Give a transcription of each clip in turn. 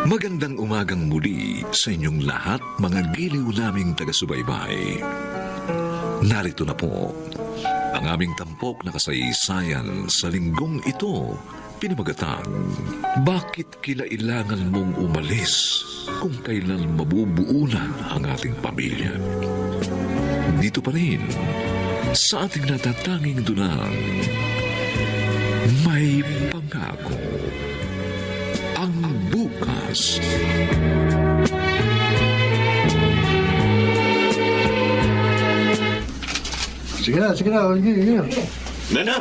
Magandang umagang muli sa inyong lahat, mga giliw naming taga-subaybay. Narito na po ang aming tampok na kasaysayan sa linggong ito, pinamagatang, Bakit Kilailangan Mong Umalis Kung Kailan Mabubuo na ang Ating Pamilya? Dito pa rin, sa ating natatanging dunang, May Pangako ang bukas. Sige na. Sige. Nana!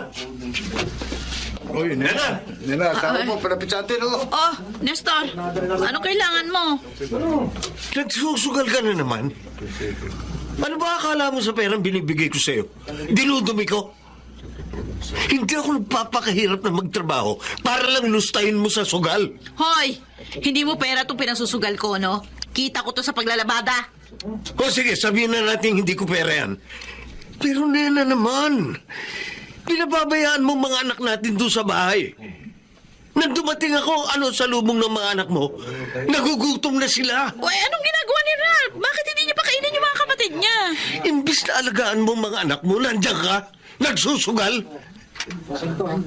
Uy, Nena. Nena, tama mo, palapit sa atin, oh. Oh, Nestor, ano kailangan mo? Nagsusugal ka na naman. Ano ba akala mo sa perang binibigay ko sa'yo? Dinudumi ko? Hindi ako nagpapakahirap na magtrabaho para lang lustayin mo sa sugal. Hoy, hindi mo pera itong pinasusugal ko, no? Kita ko to sa paglalabada. O sige, sabihin na natin hindi ko pera yan. Pero Nena naman, pinababayaan mo mga anak natin doon sa bahay. Nang dumating ako, sa lubong ng mga anak mo, nagugutom na sila. Uy, anong ginagawa ni Ralph? Bakit hindi niya pakainin yung mga kapatid niya? Imbis na alagaan mo mga anak mo, nandiyan ka, nagsusugal.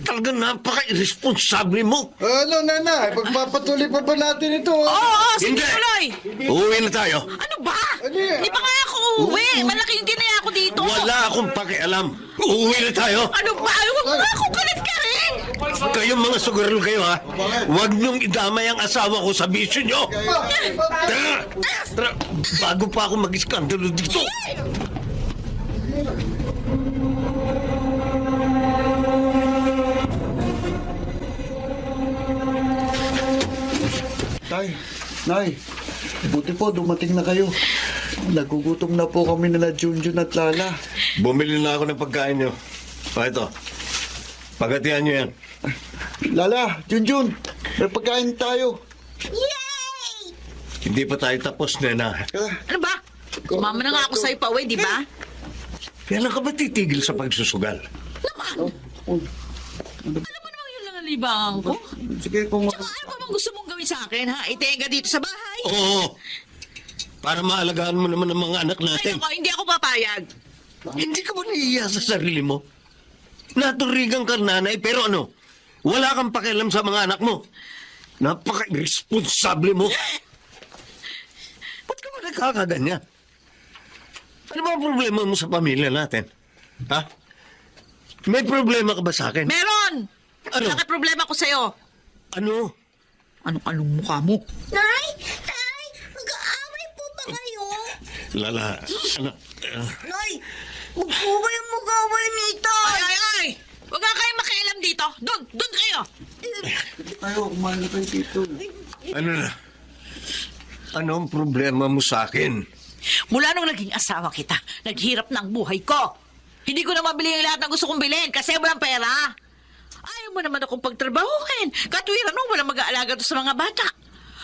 Talagang napaka-irresponsable mo. Ano, Nena? Pagpapatuloy pa ba natin ito? Oo, sige Hindi. tuloy. Uuwi na tayo. Ano ba? Ano yan? Hindi pa nga ako uuwi. Malaki yung tinaya ko dito. Wala akong pakialam. Uuwi na tayo. Ano ba? Huwag mo nga ako kulit ka rin. Kayong mga sugarol kayo, ha? Huwag niyong idamay ang asawa ko sa bisyo niyo. Tara, bago pa ako mag-iskandalo dito. Tay, Nay, buti po, dumating na kayo. Nagugutom na po kami nila Junjun at Lala. Bumili na ako ng pagkain niyo. Ito. Pagatian niyo yan. Lala, Junjun, may pagkain tayo. Hindi pa tayo tapos, Nena. Ano ba? Sumama na nga ako sa'yo pa uwi, di ba? Kailan ka ba titigil sa pagsusugal? Oh, Alam mo naman yun lang ang libangan ko. sige, kung Tsaka ano pa bang gusto mong gawin sa akin, ha? Itenga dito sa bahay. Oo. Para maalagaan mo naman ang mga anak Ay, natin. ako, hindi ako papayag. Hindi ka ba naiiya sa sarili mo? Naturigang ka nanay, pero wala kang pakialam sa mga anak mo. Napaka-irresponsable mo. Ba't ka ba nagkakaganyan? Ano ba ang problema mo sa pamilya natin? Ha? May problema ka ba sa akin? Meron! Ano? Bakit problema ko sa'yo? Ano? Anong mukha mo? Nay! Tay! Mag-aaway po ba kayo? Lala, Nay! Huwag po kayong mag-aaway nito! Ay! Huwag nga kayong makialam dito! Doon kayo! tayo, kumain na tayo dito. ano na? Ano ang problema mo sa akin? Mula nung naging asawa kita, naghirap na ang buhay ko. Hindi ko na mabili yung lahat ng gusto kong bilhin kasi walang pera. Ayaw mo naman akong pagtrabahuhin. Katwiran mo, walang mag-aalaga to sa mga bata.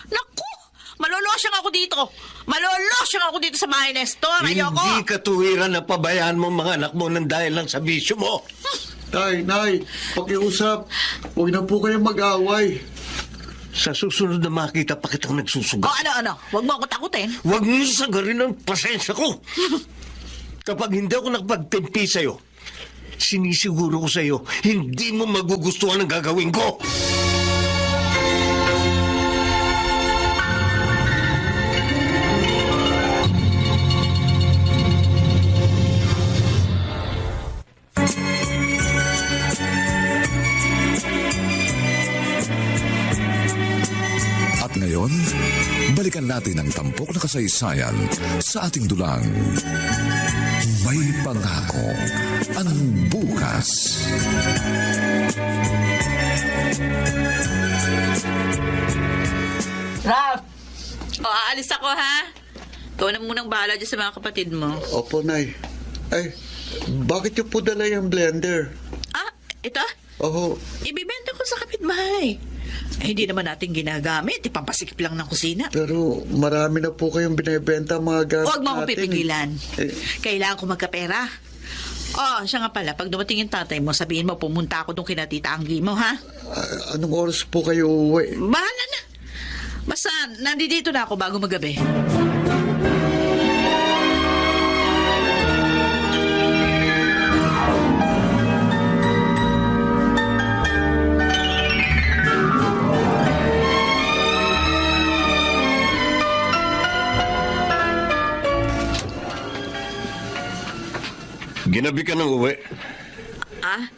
Naku! Malolosyang ako dito. Malolosyang ako dito sa bahay, Nestor. Ayoko. Hindi katuwiran na pabayaan mo mga anak mo nang dahil lang sa bisyo mo. Tay, Nay, pakiusap. Huwag na po kayong mag-away. Sa susunod na makita pa kitang nagsusugal. O ano? Huwag mo ako takutin. Huwag mo sagarin ang pasensya ko. Kapag hindi ako nakapagtempi sa'yo, sinisiguro ko sa'yo, hindi mo magugustuhan ang gagawin ko. At ngayon, balikan natin ang tampok na kasaysayan sa ating dulang. May Pangako ang bukas. Ralph! O, aalis ako, ha? Ikaw na munang bahala dyan sa mga kapatid mo. Opo, Nay. Ay, bakit yung po dala yung blender? Ah, ito? Oho, Ibibenta ko sa kapitbahay. Eh, hindi naman natin ginagamit. Ipampasikip lang ng kusina. pero marami na po kayong binibenta mga gamit Huwag mo akong natin, pipigilan. Eh, Kailangan ko magkapera. Oh, siya nga pala. Pag dumating yung tatay mo, sabihin mo, pumunta ako doon kina Tita Anggi mo, ha? anong oras po kayo uuwi? Bahala na. Basta, nandito na ako bago magabi. Ginabi ka ng uwi. Ah?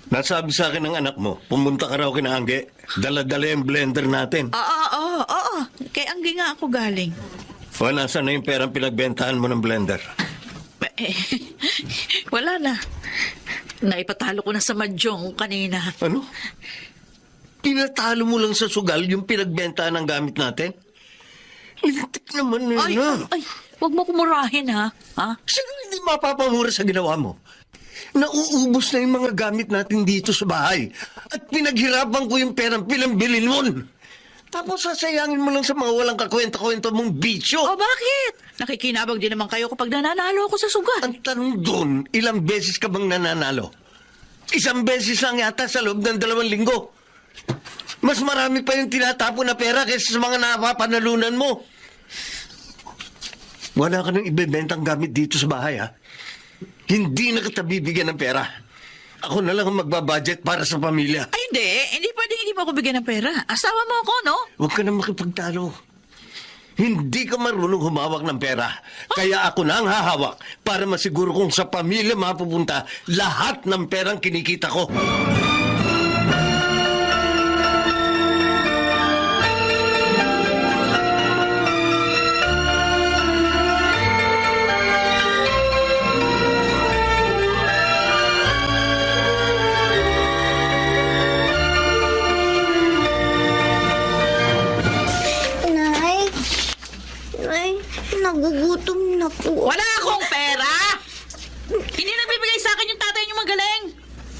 Nasabi sa akin ng anak mo, pumunta ka raw kina Angge. Dala-dala yung blender natin. Oo. Kay Anggi nga ako galing. O, nasa na yung perang pinagbentahan mo ng blender? Eh, wala na. Naipatalo ko na sa madyong kanina. Ano? Tinatalo mo lang sa sugal yung pinagbentahan ng gamit natin? Lintik naman na yun. Ay, wag mo kumurahin ha. Ha? Sino hindi mapapamura sa ginawa mo? Nauubos na yung mga gamit natin dito sa bahay. At pinaghirapan ko yung perang pinambilin mo. Tapos sasayangin mo lang sa mga walang kakwenta-kwenta mong bisyo. O bakit? Nakikinabang din naman kayo kapag nananalo ako sa sugal. Ang tanong doon, ilang beses ka bang nananalo? Isang beses lang yata sa loob ng 2 linggo. Mas marami pa yung tinatapo na pera kaysa sa mga napapanalunan mo. Wala ka nang ibebentang gamit dito sa bahay, ha? Hindi na kita bibigyan ng pera. Ako na lang ang magbabudget para sa pamilya. Ay, hindi. Hindi pwedeng hindi mo ako bigyan ng pera. Asawa mo ako, no? Huwag ka na makipagtalo. Hindi ka marunong humawak ng pera. Kaya ako na ang hahawak para masiguro kung sa pamilya mapupunta lahat ng perang kinikita ko. Nay, nagugutom na po. Wala akong pera! Hindi nagbibigay sa akin yung tatay niyo magaling.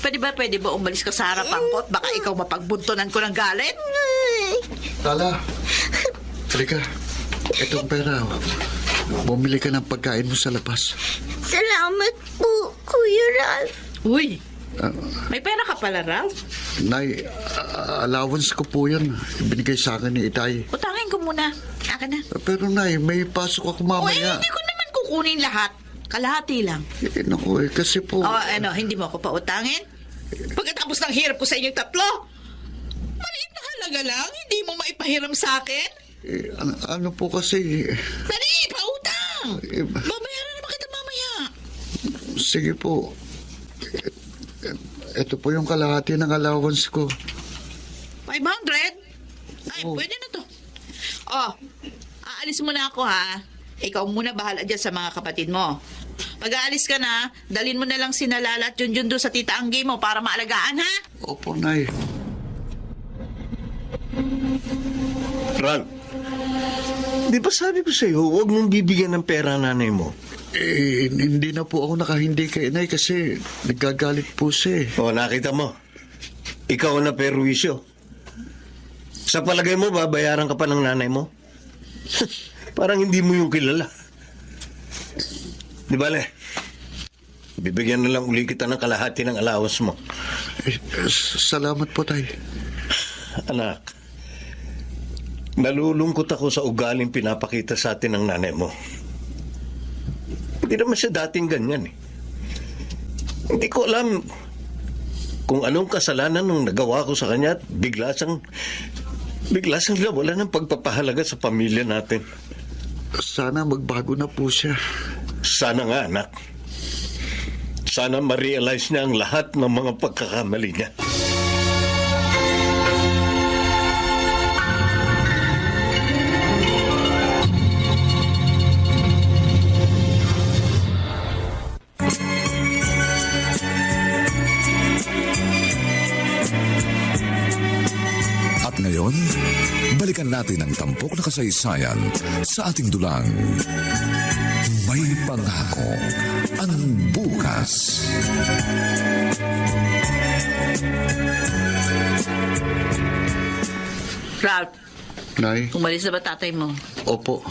Pwede ba umalis ka sa harapan ko at baka ikaw mapagbuntunan ko ng galit? Nay. Lala, halika. Itong pera. Bumili ka ng pagkain mo sa labas. Salamat po, Kuya Ralph. Uy, may pera ka pala, Ralph. Nay, allowance ko po yan. Ibinigay sa akin ni Itay. Utangin ko muna. Akin na. Pero Nay, may pasok ako Uy, mamaya. hindi ko naman kukunin lahat. Kalahati lang. Naku, kasi po... Hindi mo ako pautangin? Pagkatapos ng hirap ko sa inyong tatlo, maliit na halaga lang, hindi mo maipahiram sa akin? ano po kasi... Dali, pautang! Eh, Babayaran naman kita mamaya. Sige po. Ito po yung kalahati ng allowance ko. 500? Ay, Oh. pwede na to. Aalis muna ako ha. Ikaw muna bahala dyan sa mga kapatid mo. Pag aalis ka na, dalhin mo na lang si Nalala at Junjun doon sa tita Anggi mo para maalagaan ha. Opo, Nay. Ran, di ba sabi ko sa'yo, huwag mong bibigyan ng pera nanay mo? Hindi na po ako nakahindi kay Nay kasi nagagalit po siya eh. O, nakita mo. Ikaw na perwisyo. Sa palagay mo, babayaran ka pa ng nanay mo? Parang hindi mo yung kilala. Di ba, Le? Bibigyan na lang uli kita ng kalahati ng allowance mo. Salamat po, Tay. Anak, nalulungkot ako sa ugaling pinapakita sa atin ng nanay mo. Hindi naman siya dating ganyan eh. Hindi ko alam kung anong kasalanan nung nagawa ko sa kanya at bigla siyang nawala ng pagpapahalaga sa pamilya natin. Sana magbago na po siya. Sana nga, anak. Sana ma-realize niya ang lahat ng mga pagkakamali niya. At ngayon, balikan natin ang tampok na kasaysayan sa ating dulang. May pangako ang bukas. Ralph, Nay? umalis na ba tatay mo? Opo.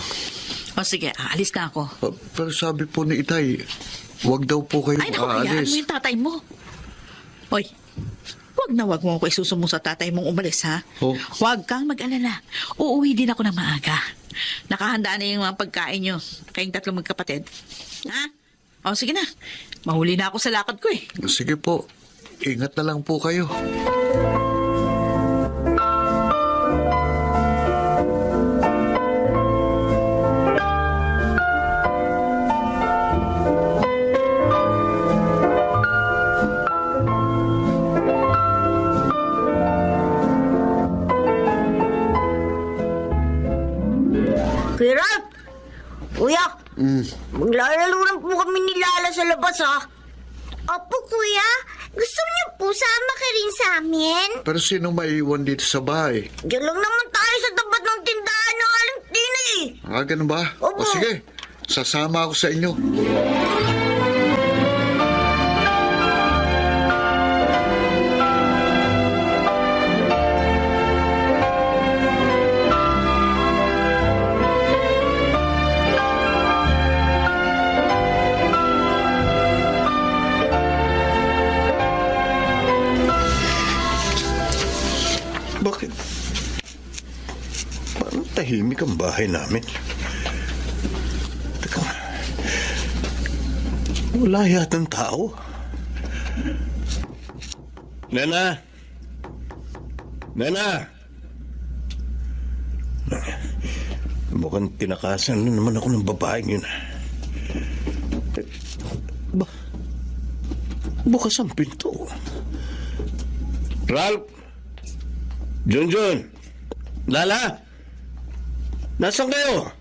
O sige, aalis na ako. Pero sabi po ni Itay, wag daw po kayo Ay, naku, hayaan aalis. mo yung tatay mo. Hoy, Huwag na huwag mo ako isusumbong sa tatay mong umalis, ha? Oh. Huwag kang mag-alala. Uuwi din ako ng maaga. Nakahanda na yung mga pagkain nyo. Kayong tatlong magkapatid. Ha? O, sige na. Mahuli na ako sa lakad ko eh. Sige po. Ingat na lang po kayo. Kuya Ralph! Kuya! Maglalaro lang po kami ni Lala sa labas, ha? Opo, Kuya. Gusto niyo po sama ka rin sa amin? Pero sino maiwan dito sa bahay? Diyan lang naman tayo sa tapat ng tindahan ng Aling Tina, eh. Ganun ba? Opo. O sige, sasama ako sa inyo. Bakit? Parang tahimik ang bahay namin. Teka, wala yatang tao. Nana! Nana! Mukhang tinakasan na naman ako ng babaeng yun. Bukas ang pinto. Ralph! Junjun! Lala! Nasaan kayo?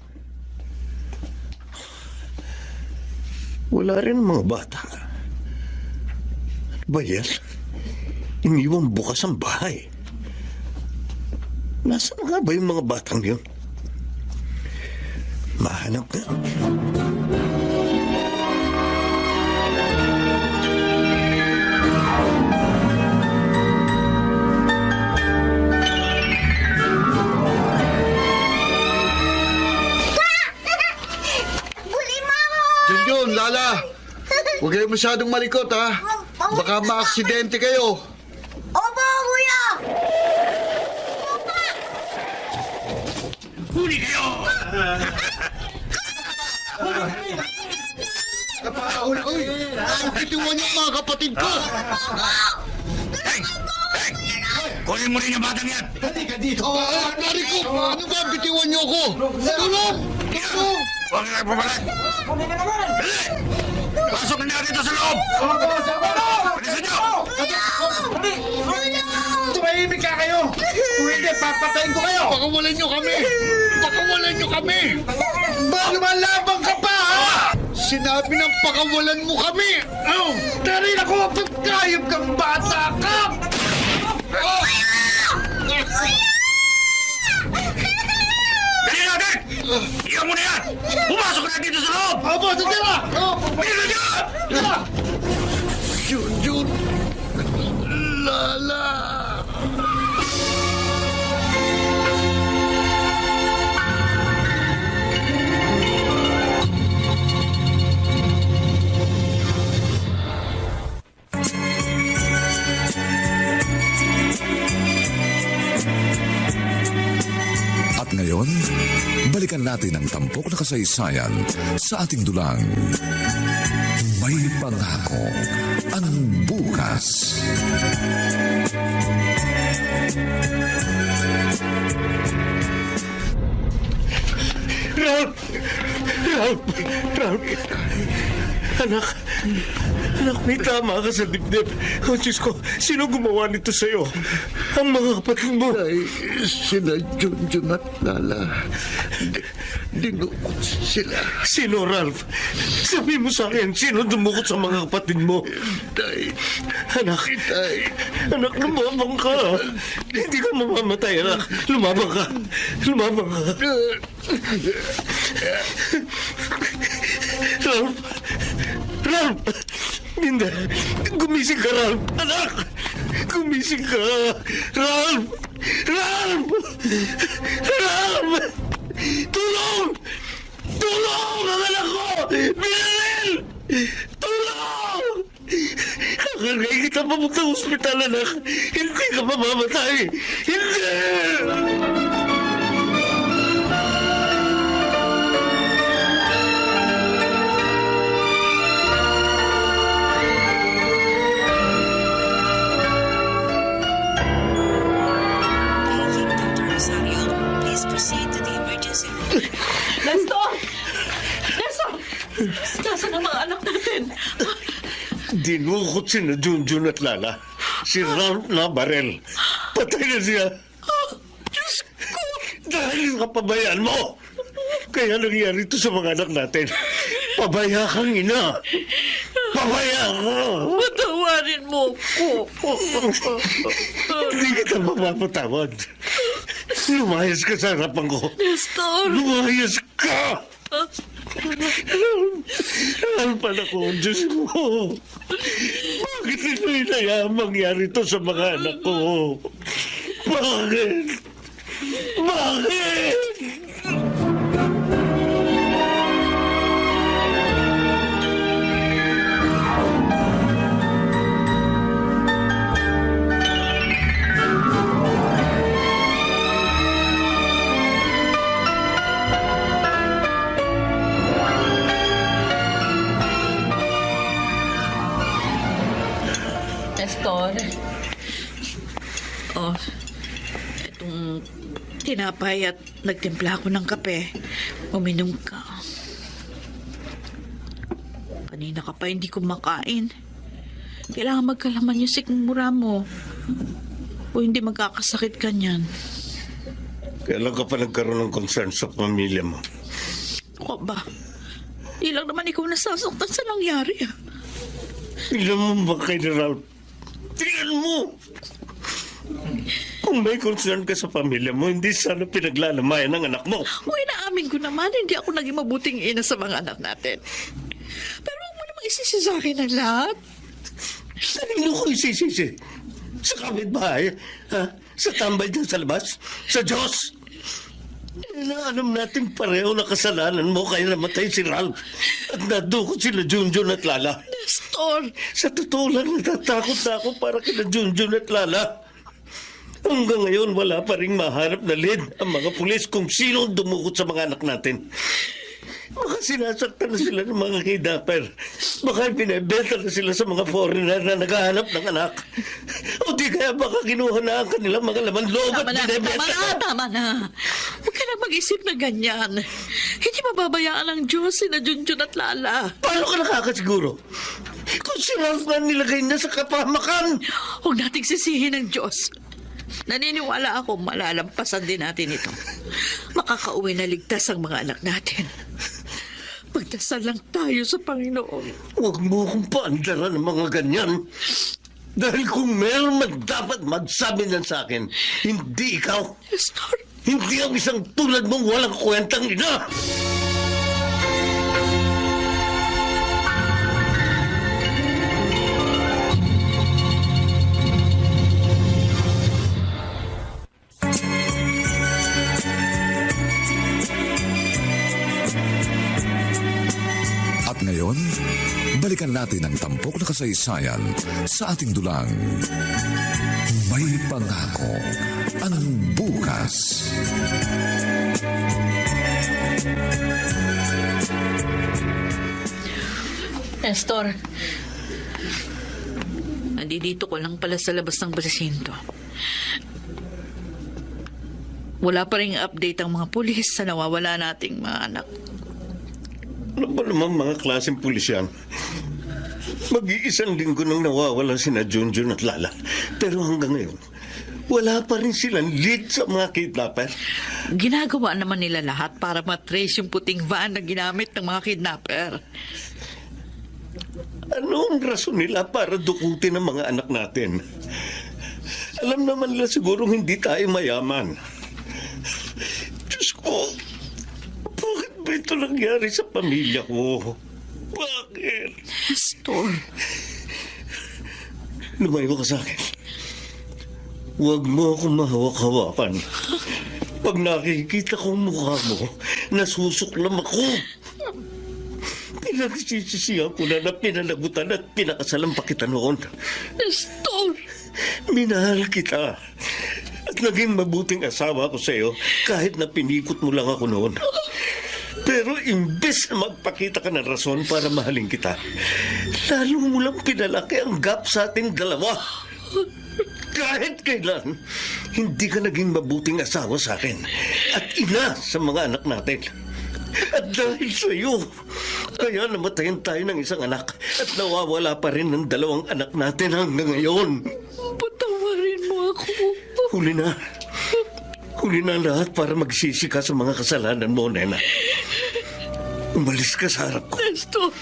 Wala rin ang mga bata. Ano ba yan? Iniwang bukas ang bahay. Nasaan nga ba yung mga batang yun? Mahanap na. Buli mo ako! Junjun, Lala! Huwag kayo masyadong malikot, ha? Baka maaksidente kayo. Opo, Kuya! Huli kayo! Uy! Bitiwan niyo ang mga kapatid ko! Kunin mo rin yung batang yan! Mariko! Ano ba? Bitiwan niyo ako! Tulong! Tulong! Huwag na pumalag! Pasok na natin ito sa loob! Bilisan niyo! Tumahimik ka kayo! Kung hindi, papatayin ko kayo! Pakawalan niyo kami! Pakawalan niyo kami! Bakit lumalabang ka pa, ha? Sinabi ng pakawalan mo kami! Tarin ako! Pagkayop kang bata ka! Dali natin! Iyan mo na yan! Pumasok na dito sa loob! Opo, sandira! Bilisan niyo! Junjun! Lala! At ngayon, balikan natin ang tampok na kasaysayan sa ating dulang. May pangako ang bukas. Ralph! Ralph! Ralph! Anak! Anak, may tama ka sa dibdib. Oh, Diyos ko, sino gumawa nito sa'yo? Ang mga kapatid mo. Ay, sila Junjun at Lala. Dinukot sila. Sino, Ralph? Sabi mo sa akin, sino dumukot sa mga kapatid mo? Tay, Anak, tay. anak, lumabang ka. Hindi ka mamamatay, anak. Lumabang ka. Lumabang ka. Ralph! Ralph! Hindi. Gumising ka, Ralph. Anak! Gumising ka. Ralph! Ralph! Ralph! Tulong! Tulong! Ang anak ko! Binaril! Tulong! Ang kita papunta ospital, anak. Hindi ka mamamatay. Hindi! Dr. Rosario, please proceed to the emergency room. Nestor! Nestor! Nasaan ang mga anak natin? Dinukot si na Junjun at Lala. Si Ralph na barel. Patay na siya. Diyos ko! Dahil sa pabayaan mo. Kaya nangyari ito sa mga anak natin. Pabaya kang ina. Pabaya ka. Patawarin mo ko. Hindi kita mapapatawad. Lumayas ka sa harapan ko. Nestor! Lumayas ka! Ano pala ko, Diyos mo? Bakit ito inayaan mangyari ito sa mga anak ko? Bakit? Bakit? Nestor. Oh, itong tinapay at nagtimpla ako ng kape. Uminom ka. Kanina ka pa hindi kumakain. Kailangan magkalaman yung sikmura mo. O hindi magkakasakit ka niyan. Kailan ka pa nagkaroon ng concern sa pamilya mo? Ako ba? Di lang naman ikaw nasasaktan sa nangyari. Tingnan mo ba kay Ralph? Tingnan mo! Kung may concern ka sa pamilya mo, hindi sana pinaglalamayan ng anak mo. O inaamin ko naman, hindi ako naging mabuting ina sa mga anak natin. Pero huwag mo namang isisi sa akin ang lahat. Kanino ko isisisi? Sa kapitbahay? Ha? Sa tambay dyan sa labas? Sa Diyos? Alam natin pareho na kasalanan mo kaya namatay si Ralph at nadukot sila Junjun at Lala. Nestor! Sa totoo lang, natatakot na ako para kina Junjun at Lala. Hanggang ngayon, wala pa rin mahanap na lead ang mga pulis kung sino ang dumukot sa mga anak natin. Baka sinasaktan na sila ng mga kidnapper. Baka pinibenta na sila sa mga foreigner na naghahanap ng anak. O di kaya baka kinuha na ang kanilang mga laman loob at binibenta. Tama na. Huwag ka na mag-isip na ganyan. Hindi mababayaan ng Diyos si na Junjun at Lala. Paano ka nakakasiguro? Kung si Ralph na nilagay na sa kapahamakan. Huwag nating sisihin ng Diyos. Naniniwala ako malalampasan din natin ito. Makakauwi na ligtas ang mga anak natin. Magdasal lang tayo sa Panginoon. Huwag mo akong paandaran ng mga ganyan. Dahil kung meron man dapat magsabi nan sa akin, hindi ikaw. Nestor! Hindi ang isang tulad mong walang kwentang ina. At ngayon, balikan natin ang tampok na kasaysayan sa ating dulang. May pangako ang bukas. Nestor, nandito ko lang pala sa labas ng presinto. Wala pa rin update ang mga pulis sa nawawala nating mga anak. Ano ba naman mga klaseng pulis yan? Mag-iisang linggo nang nawawala sina Junjun at Lala. Pero hanggang ngayon, wala pa rin silang lead sa mga kidnapper. Ginagawa naman nila lahat para matrace yung puting van na ginamit ng mga kidnapper. Ano ang rason nila para dukutin ang mga anak natin? Alam naman nila siguro hindi tayo mayaman. Diyos ko, bakit ba ito nangyari sa pamilya ko? Bakit? Nestor, Lumayo ka sa akin. Huwag mo akong mahawak-hawakan. Pag nakikita ko ang mukha mo, nasusuklam ako. Pinagsisisihan ko na pinalagutan at pinakasalan pa kita noon. Nestor! Minahal kita. At naging mabuting asawa ko sa iyo kahit na pinikot mo lang ako noon. Pero imbes na magpakita ka ng rason para mahalin kita, lalo mo lang pinalaki ang gap sa ating dalawa. Kahit kailan, hindi ka naging mabuting asawa sa akin at ina sa mga anak natin. At dahil sa iyo, kaya namatayan tayo ng isang anak at nawawala pa rin ng dalawang anak natin hanggang ngayon. Patawarin mo ako. Huli na. Huli na ang lahat para magsisi ka sa mga kasalanan mo, Nena. Umalis ka sa harap ko. Nestor!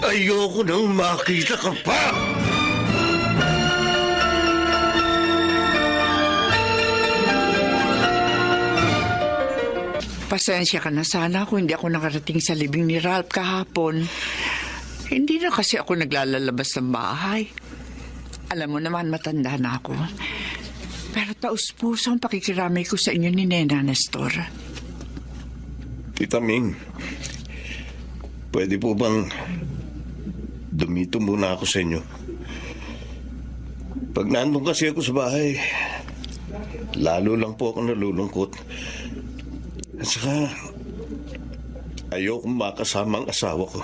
Ayoko nang makita ka pa! Pasensya ka na sana kung hindi ako nakarating sa libing ni Ralph kahapon. Hindi na kasi ako naglalalabas ng bahay. Alam mo naman, matanda na ako. Pero taus-puso ang pakikiramay ko sa inyo ni Nena, Nestor. Tita Ming, pwede po bang dumito muna ako sa inyo? Pag nandun kasi ako sa bahay, lalo lang po ako nalulungkot. At saka, ayokong makasama ang asawa ko.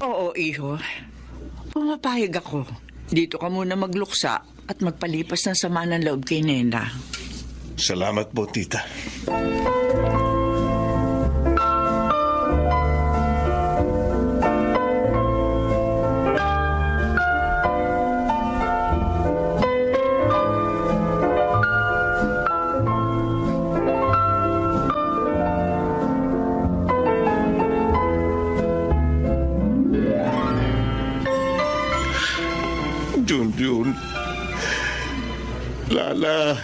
Oo, iho. Pumapayag ako. Dito ka muna magluksa at magpalipas ng sama ng loob kay Nena. Salamat po, tita. Junjun, Lala,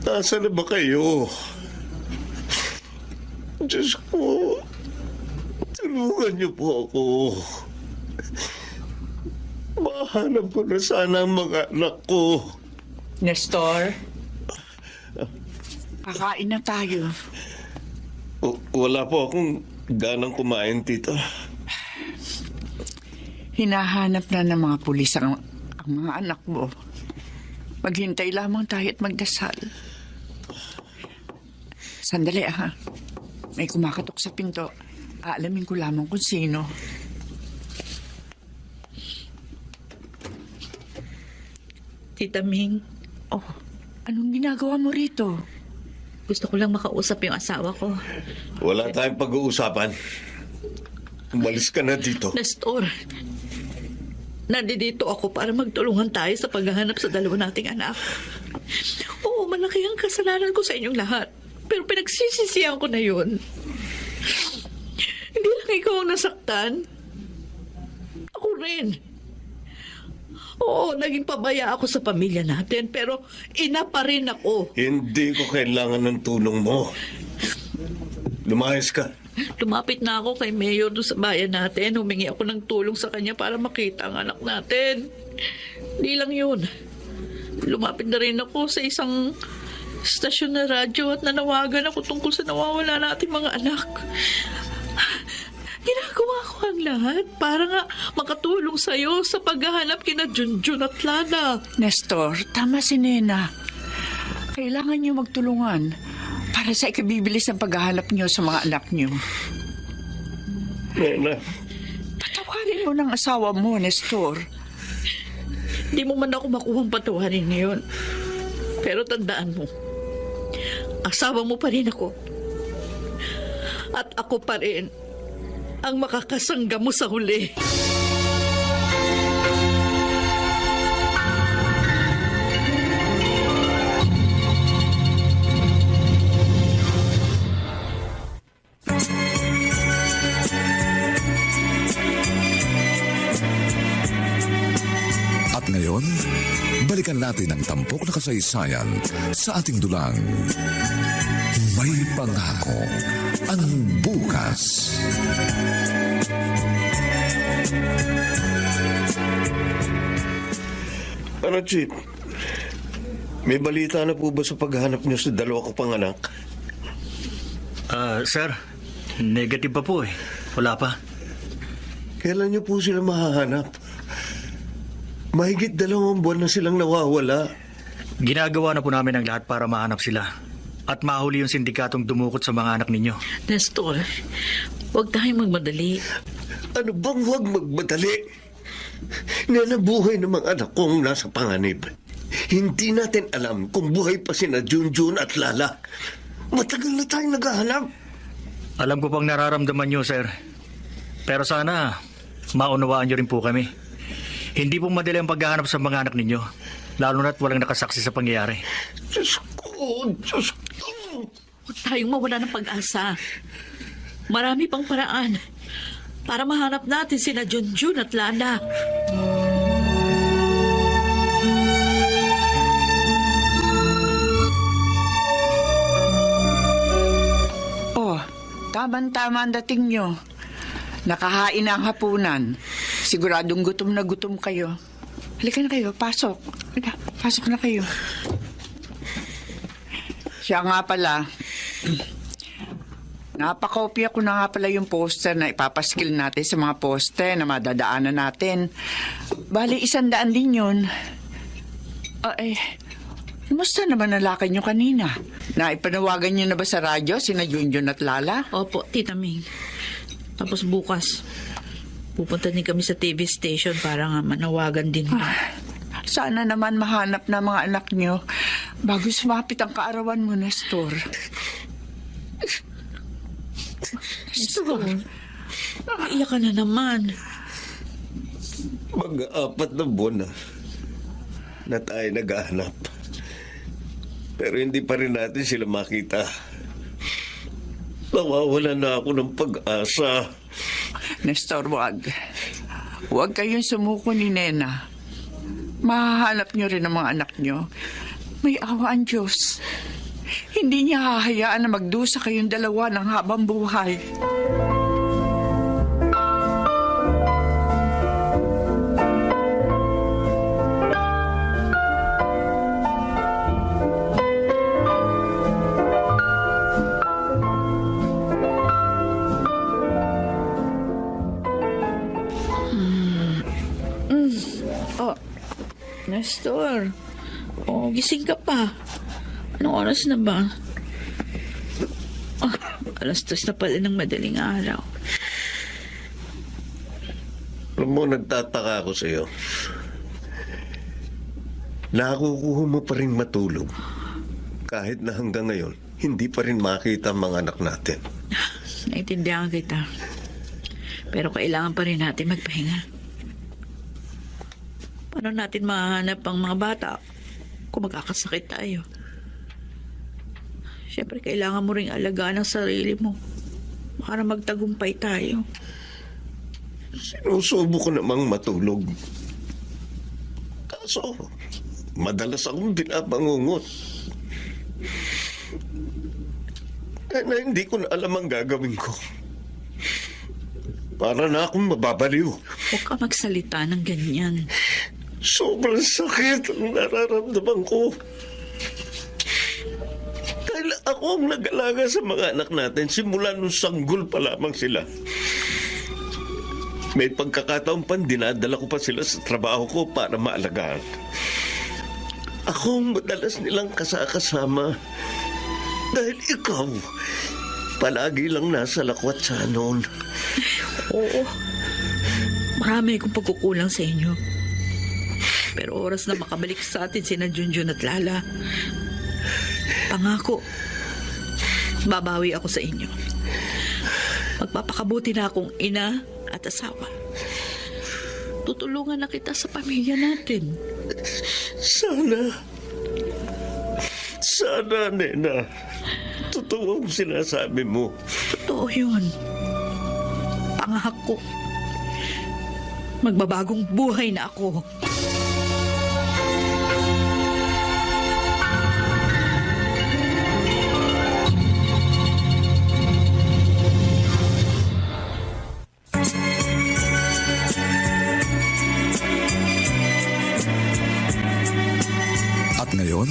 nasa na ba kayo? Diyos ko, tulungan niyo po ako. Mahanap ko na sana ang mga anak ko. Nestor? Kakain na tayo. Wala po akong ganang kumain, tita. Hinahanap na ng mga pulis ang mga anak mo. Maghintay lamang tayo at magdasal. Sandali, ha? May kumakatok sa pinto. Aalamin ko lamang kung sino. Tita Ming, Oh, anong ginagawa mo rito? gusto ko lang makausap yung asawa ko. Wala tayong pag-uusapan. Umalis ka na dito. Nestor, nandito ako para magtulungan tayo sa paghahanap sa dalawa nating anak. Oo, malaki ang kasalanan ko sa inyong lahat. Pero pinagsisisihan ko na yun. Hindi lang ikaw ang nasaktan. Ako rin. Oo, naging pabaya ako sa pamilya natin, pero ina pa rin ako. Hindi ko kailangan ng tulong mo. Lumayas ka. Lumapit na ako kay Mayor doon sa bayan natin. Humingi ako ng tulong sa kanya para makita ang anak natin. Hindi lang yun. Lumapit na rin ako sa isang stasyon na radyo at nanawagan ako tungkol sa nawawala nating mga anak. Ginagawa ko ang lahat para nga makatulong sa'yo sa paghahanap kina Junjun at Lana. Nestor, tama si Nena. Kailangan niyo magtulungan para sa ikabibilis ng paghahanap niyo sa mga anak niyo. Nena, Patawarin mo ng asawa mo, Nestor. Di mo man ako makuhang patawarin ngayon. Pero tandaan mo, asawa mo pa rin ako. At ako pa rin ang makakasangga mo sa huli. At ngayon, balikan natin ang tampok na kasaysayan sa ating dulang. May pangako ang bukas. ano, Chip? May balita na po ba sa paghahanap niyo sa dalawa ko pang anak? Sir, Negative pa po eh. Wala pa. Kailan niyo po sila mahahanap? Mahigit 2 buwan na silang nawawala. Ginagawa na po namin ang lahat para mahanap sila. At mahuli yung sindikatong dumukot sa mga anak ninyo. Nestor, huwag tayong magmadali. Ano bang huwag magmadali? Nanabuhay ng mga anak kong nasa panganib. Hindi natin alam kung buhay pa sina Junjun at Lala. Matagal na tayong naghahanap. Alam ko pang nararamdaman nyo, sir. Pero sana, maunawaan nyo rin po kami. Hindi po madali ang paghahanap sa mga anak ninyo. Lalo na't walang nakasaksi sa pangyayari. Diyos ko, Diyos ko. Huwag tayong mawala ng pag-asa. Marami pang paraan para mahanap natin sina Junjun at Lala. Oh, tama ang dating nyo. Nakahain na ang hapunan. Siguradong gutom na gutom kayo. Halika na kayo, pasok. Halika, pasok na kayo. Siya nga pala, napakopya ko na nga pala yung poster na ipapaskil natin sa mga poste na madadaanan natin. Bali, 100 din yun. Kumusta naman nalakan nyo kanina? Naipanawagan nyo na ba sa radyo sina Junjun at Lala? Opo, Tita Ming. Tapos bukas, pupunta din kami sa TV station para nga manawagan din. Sana naman mahanap na mga anak nyo bago sumapit ang kaarawan mo, Nestor. Nestor, iyak ka na naman. Mag-4 na buwan na tayo naghahanap. Pero hindi pa rin natin sila makita. Nawawala na ako ng pag-asa. Nestor, wag. Huwag kayong sumuko ni Nena. Mahahanap nyo rin ang mga anak nyo. May awa ang Diyos. Hindi niya hahayaan na magdusa kayong dalawa ng habang buhay. Nestor, gising ka pa. Anong oras na ba? 2:00 na pala ng madaling araw. Alam mo, nagtataka ako sa iyo. Nakukuha mo pa rin matulog. Kahit na hanggang ngayon, hindi pa rin makita ang mga anak natin. Naintindihan kita. Pero kailangan pa rin natin magpahinga. Paano natin mahanap ang mga bata kung magkakasakit tayo? Siyempre, kailangan mo ring alagaan ang sarili mo para magtagumpay tayo. Sinusubo ko namang matulog. Kaso, madalas akong binabangungot. Na hindi ko na alam ang gagawin ko. Para na akong mababaliw. Huwag ka magsalita ng ganyan. Sobrang sakit ang nararamdaman ko. Dahil ako ang nag-alaga sa mga anak natin simula nung sanggol pa lamang sila. May pagkakataon pa dinadala ko pa sila sa trabaho ko para maalagaan. Ako ang madalas nilang kasama. Dahil ikaw, palagi lang nasa lakwat sa noon. Oo. Marami akong pagkukulang sa inyo. Pero oras na makabalik sa atin sina Junjun at Lala. Pangako, babawi ako sa inyo. Magpapakabuti na akong ina at asawa. Tutulungan na kita sa pamilya natin. Sana, Nena. Totoo ang sinasabi mo. Totoo yun. Pangako. Magbabagong buhay na ako. At ngayon,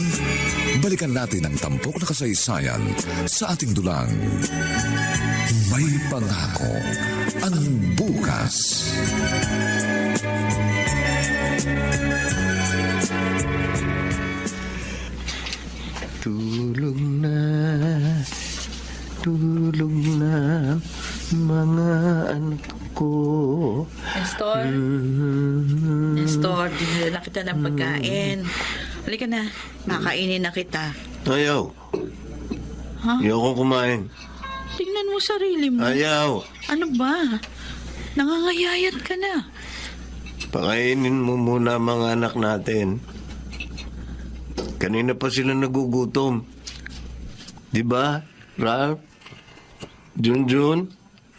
balikan natin ang tampok na kasaysayan sa ating dulang. May pangako ang bukas. Tulog na, mga anak ko. Nestor, dinala na kita ng pagkain. Halika na, makainin na kita. Ayaw. Ha? Ayoko kumain. Tingnan mo sarili mo. Ayaw. Ano ba? Nangangayayat ka na. Pakainin mo muna mga anak natin. Kanina pa sila nagugutom. Di ba, Ralph? Junjun?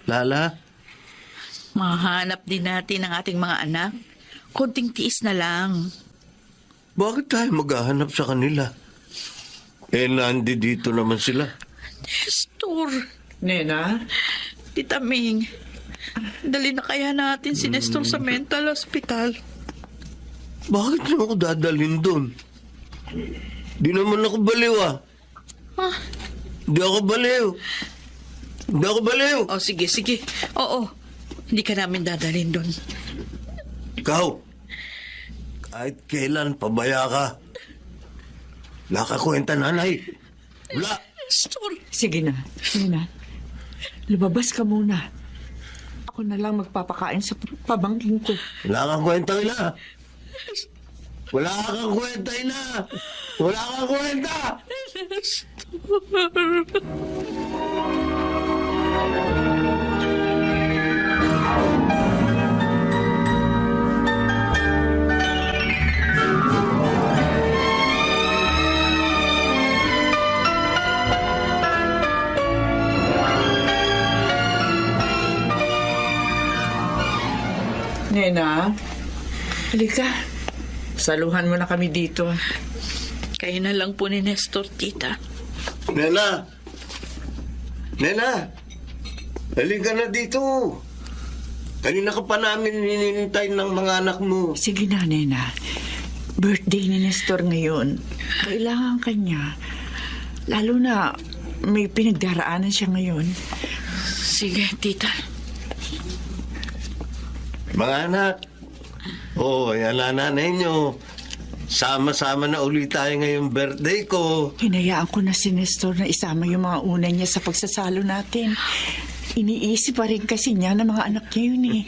Lala? Mahanap din natin ang ating mga anak. Konting tiis na lang. Bakit tayo maghahanap sa kanila? Nandi dito naman sila. Nestor, Nena? Tita Ming, dali na kaya natin si Nestor sa mental hospital. Bakit niyo ako dadalhin doon? Di naman ako baliw Ah, Di ako baliw. Di ako baliw. oh, sige. Oo, hindi ka namin dadalhin doon. Ikaw, kahit kailan pabaya ka. Wala ka kwenta, nanay. Wala. Nestor, Sige na, Nena. Lumabas ka muna. Ako na lang magpapakain sa pabangking ko. Wala kang kwenta, ina. Wala kang kwenta, ina. Wala kang kwenta. Nena, halika. Saluhan mo na kami dito. kayo na lang po ni Nestor, tita. Nena! Nena! Halika na dito. Kanina ka pa namin hinihintay ng mga anak mo. Sige na, Nena. Birthday ni Nestor ngayon. Kailangan kanya. Lalo na may pinagdaraanan siya ngayon. Sige, tita. Mga anak, yan na nanay nyo. Sama-sama na ulit tayo ngayong birthday ko. Hinayaan ko na si Nestor na isama yung mga una niya sa pagsasalo natin. Iniisip pa rin kasi niya na mga anak niya yun eh.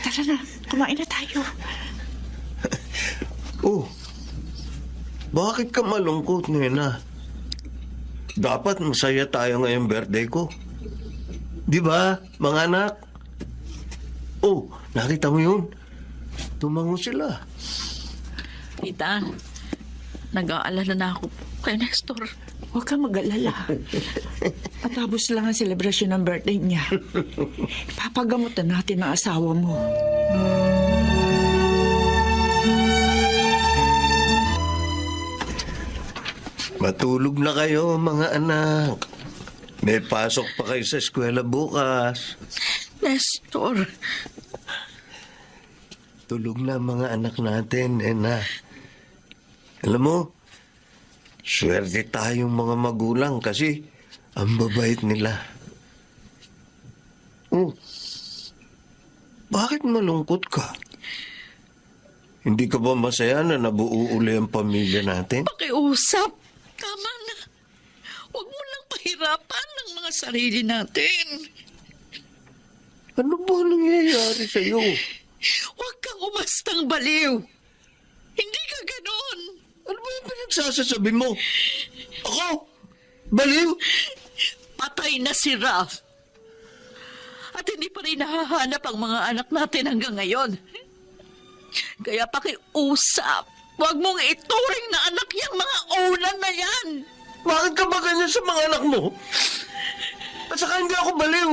Tara na, kumain na tayo. Bakit ka malungkot, Nena? Dapat masaya tayo ngayong birthday ko. Di ba, mga anak? Nakita mo yun? Tumango sila. Tita, nag-aalala na ako kay Nestor. Huwag kang mag-alala. Patapos lang ang selebrasyon ng birthday niya. Papagamot na natin ang asawa mo. Matulog na kayo, mga anak. May pasok pa kayo sa eskwela bukas. Nestor, Tulog na mga anak natin, Nena. Alam mo, swerte tayong mga magulang kasi ang babait nila. Bakit malungkot ka? Hindi ka ba masaya na nabuo uli ang pamilya natin? pakiusap. Tama na. Huwag mo lang pahirapan ng mga sarili natin. Ano ba nangyayari sa'yo? Huwag kang umastang baliw. Hindi ka ganon. Ano ba yung pinagsasasabi mo? Ako? Baliw? Patay na si Ralph. At hindi pa rin nahahanap ang mga anak natin hanggang ngayon. Kaya pakiusap, huwag mong ituring na anak yung mga unan na yan. Bakit ka ba ganyan sa mga anak mo? At saka hindi ako baliw.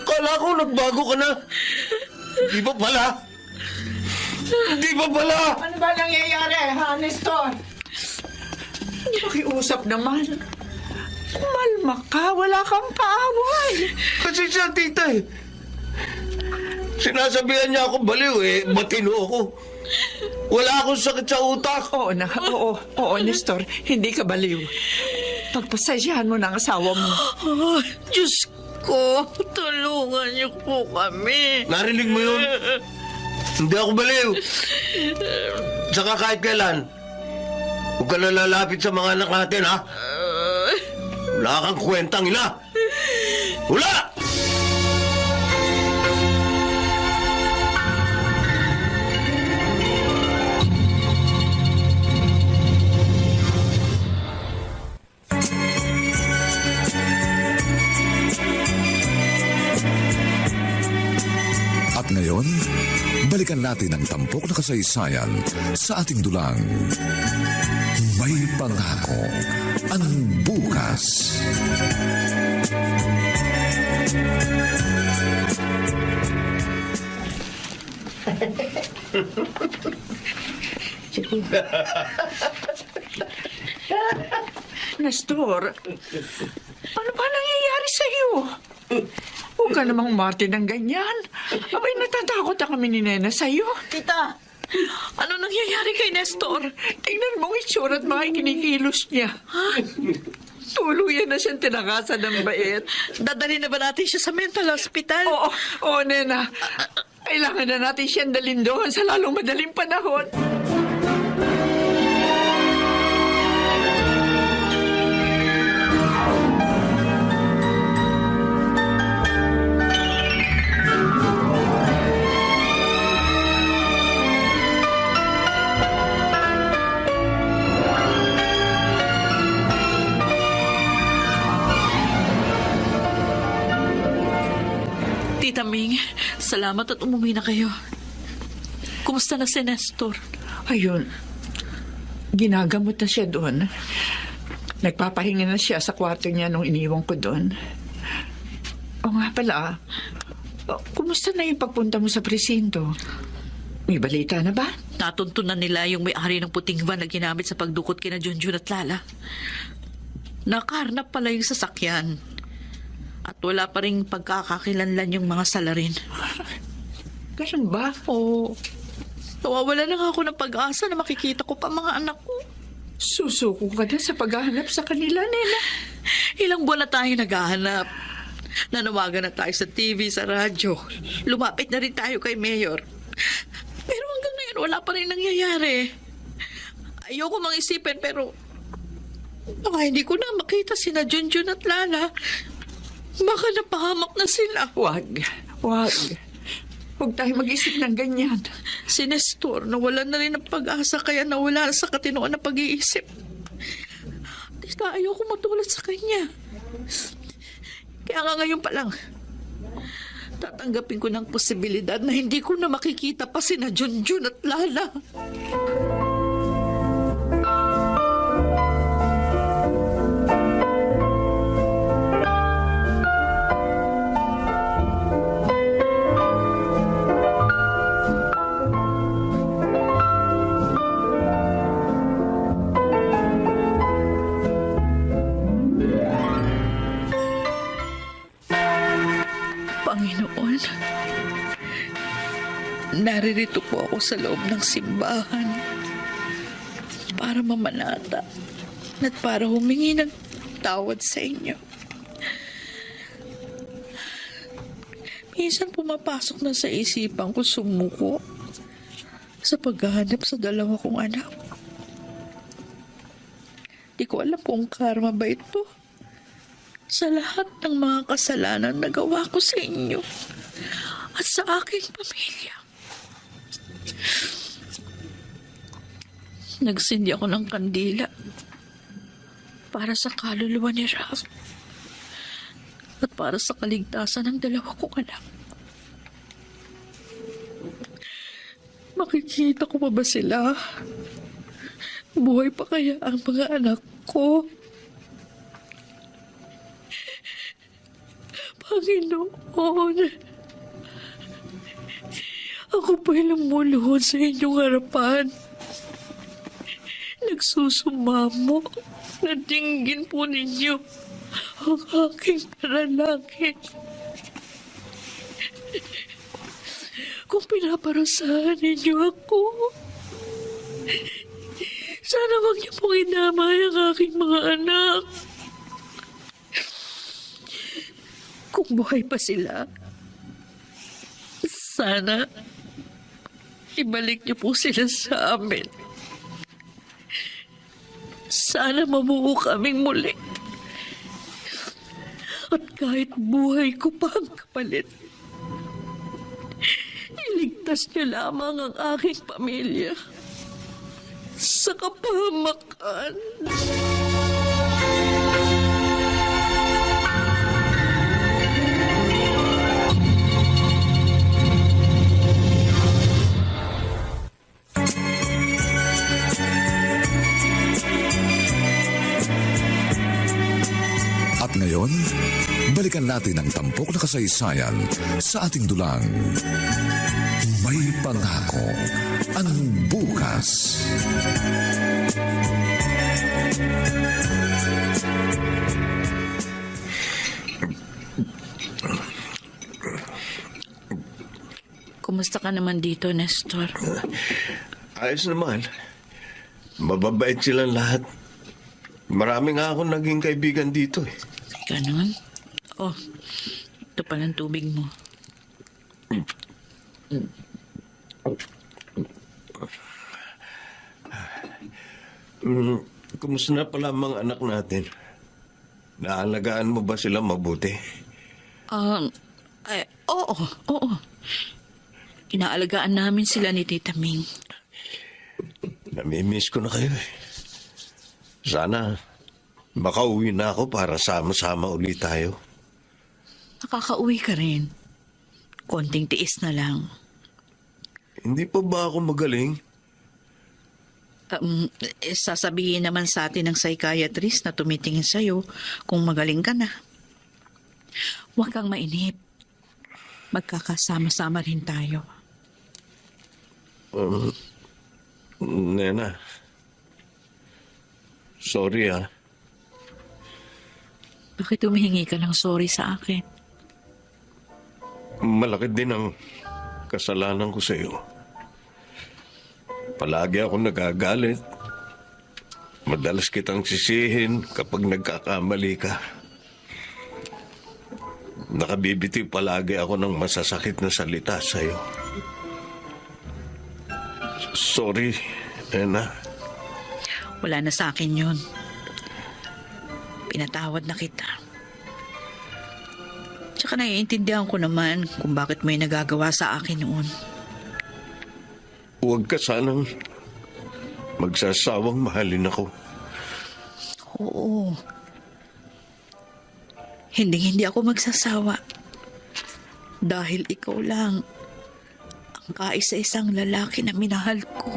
Kala ko nagbago ka na. Di ba pala? Di ba pala? Ano ba nangyayari, ha, Nestor? Pakiusap naman. Kumalma ka, wala kang kaaway. Kasi siya, tita eh. Sinasabihan niya ako baliw eh. Matino ako. Wala akong sakit sa utak. Oo, Nestor. Hindi ka baliw. Pagpasensyahan mo ng asawa mo. Oh, Diyos ko, tulungan niyo po kami. Narinig mo yun? Hindi ako baliw. Saka kahit kailan, huwag ka na lalapit sa mga anak natin, ha? Wala kang kwentang ina. Wala! At ngayon, balikan natin ang tampok na kasaysayan sa ating dulang. May pangako ang bukas. Nestor, ano ba nangyayari sa iyo? Huwag ka namang umarte ng ganyan. Abay, natatakot na kami ni Nena sa iyo. Tita, ano nangyayari kay Nestor? Tingnan mo ang itsura at mga kinikilos niya. Tuluyan na siyang tinakasan ng bait. Dadali na ba natin siya sa mental hospital? Oo, Nena. Kailangan na natin siyang dalhin doon sa lalong madaling panahon. Tita Ming, salamat at umuwi na kayo. Kumusta na si Nestor? Ayun, ginagamot na siya doon. Nagpapahinga na siya sa kwarto niya nung iniwan ko doon. O nga pala, kumusta na yung pagpunta mo sa presinto? May balita na ba? Natuntunan nila yung may-ari ng puting van na ginamit sa pagdukot kina Junjun at Lala. Nakaharnap pala yung sasakyan. At wala pa rin pagkakakilanlan yung mga salarin. Ganun ba? Oo. Nawawala na nga ako ng pag-asa na makikita ko pa mga anak ko. Susuko ka na sa paghahanap sa kanila, Nena. Ilang buwan na tayo naghahanap. Nanawagan na tayo sa TV, sa radyo. Lumapit na rin tayo kay Mayor. Pero hanggang ngayon, wala pa rin nangyayari. Ayoko mang isipin, pero baka hindi ko na makita sina Junjun at Lala. Baka napahamak na sila. Huwag. Huwag tayo mag-isip ng ganyan. Si Nestor, nawalan na rin ng pag-asa kaya nawala sa katinoan na pag-iisip. Tita, ayoko matulad sa kanya. Kaya nga ngayon pa lang, tatanggapin ko ng posibilidad na hindi ko na makikita pa sina Junjun at Lala. Panginoon, naririto po ako sa loob ng simbahan para mamanata at para humingi ng tawad sa inyo. Minsan pumapasok na sa isipan ko sumuko sa paghahanap sa dalawa kong anak. Di ko alam kung karma ba ito sa lahat ng mga kasalanan na gawa ko sa inyo at sa aking pamilya. Nagsindi ako ng kandila para sa kaluluwa ni Ralph at para sa kaligtasan ng dalawa kong anak. Makikita ko pa ba sila? Buhay pa kaya ang mga anak ko? Panginoon, ako po'y lumuluhod sa inyong harapan. Nagsusumamo na dinggin po ninyo ang aking panalangin. Kung pinaparusahan ninyo ako, Sana wag niyo pong idamay ang aking mga anak. Kung buhay pa sila, sana ibalik niyo po sila sa amin. Sana mabuo kaming muli. At kahit buhay ko pa ang kapalit, iligtas niyo lamang ang aking pamilya sa kapahamakan. At ngayon, balikan natin ang tampok na kasaysayan sa ating dulang. May pangako ang bukas. Kumusta ka naman dito, Nestor? Ayos naman. Mababait silang lahat. Marami nga akong naging kaibigan dito eh. Ganon? Oh, ito pa ng tubig mo. Kumusta na pala ang mga anak natin? Naalagaan mo ba sila mabuti? Oo. Inaalagaan namin sila ni Tita Ming. Namimiss ko na kayo eh. Sana makauwi na ako para sama-sama ulit tayo. Nakakauwi ka rin. Konting tiis na lang. Hindi pa ba ako magaling? Sasabihin naman sa atin ng psychiatrist na tumitingin sa'yo kung magaling ka na. Huwag kang mainip. Magkakasama-sama rin tayo. Nena. Sorry ah. Bakit humihingi ka ng sorry sa akin? Malaki din ang kasalanan ko sa iyo. Palagi ako nagagalit. Madalas kitang sisihin kapag nagkakamali ka. Nakabibitiw palagi ako ng masasakit na salita sa iyo. Sorry, Nena. Wala na sa akin yun. Pinatawad na kita. Tsaka naiintindihan ko naman kung bakit may nagagawa sa akin noon. Huwag ka sanang magsasawang mahalin ako. Oo. Hindi ako magsasawa. Dahil ikaw lang ang kaisa-isang lalaki na minahal ko.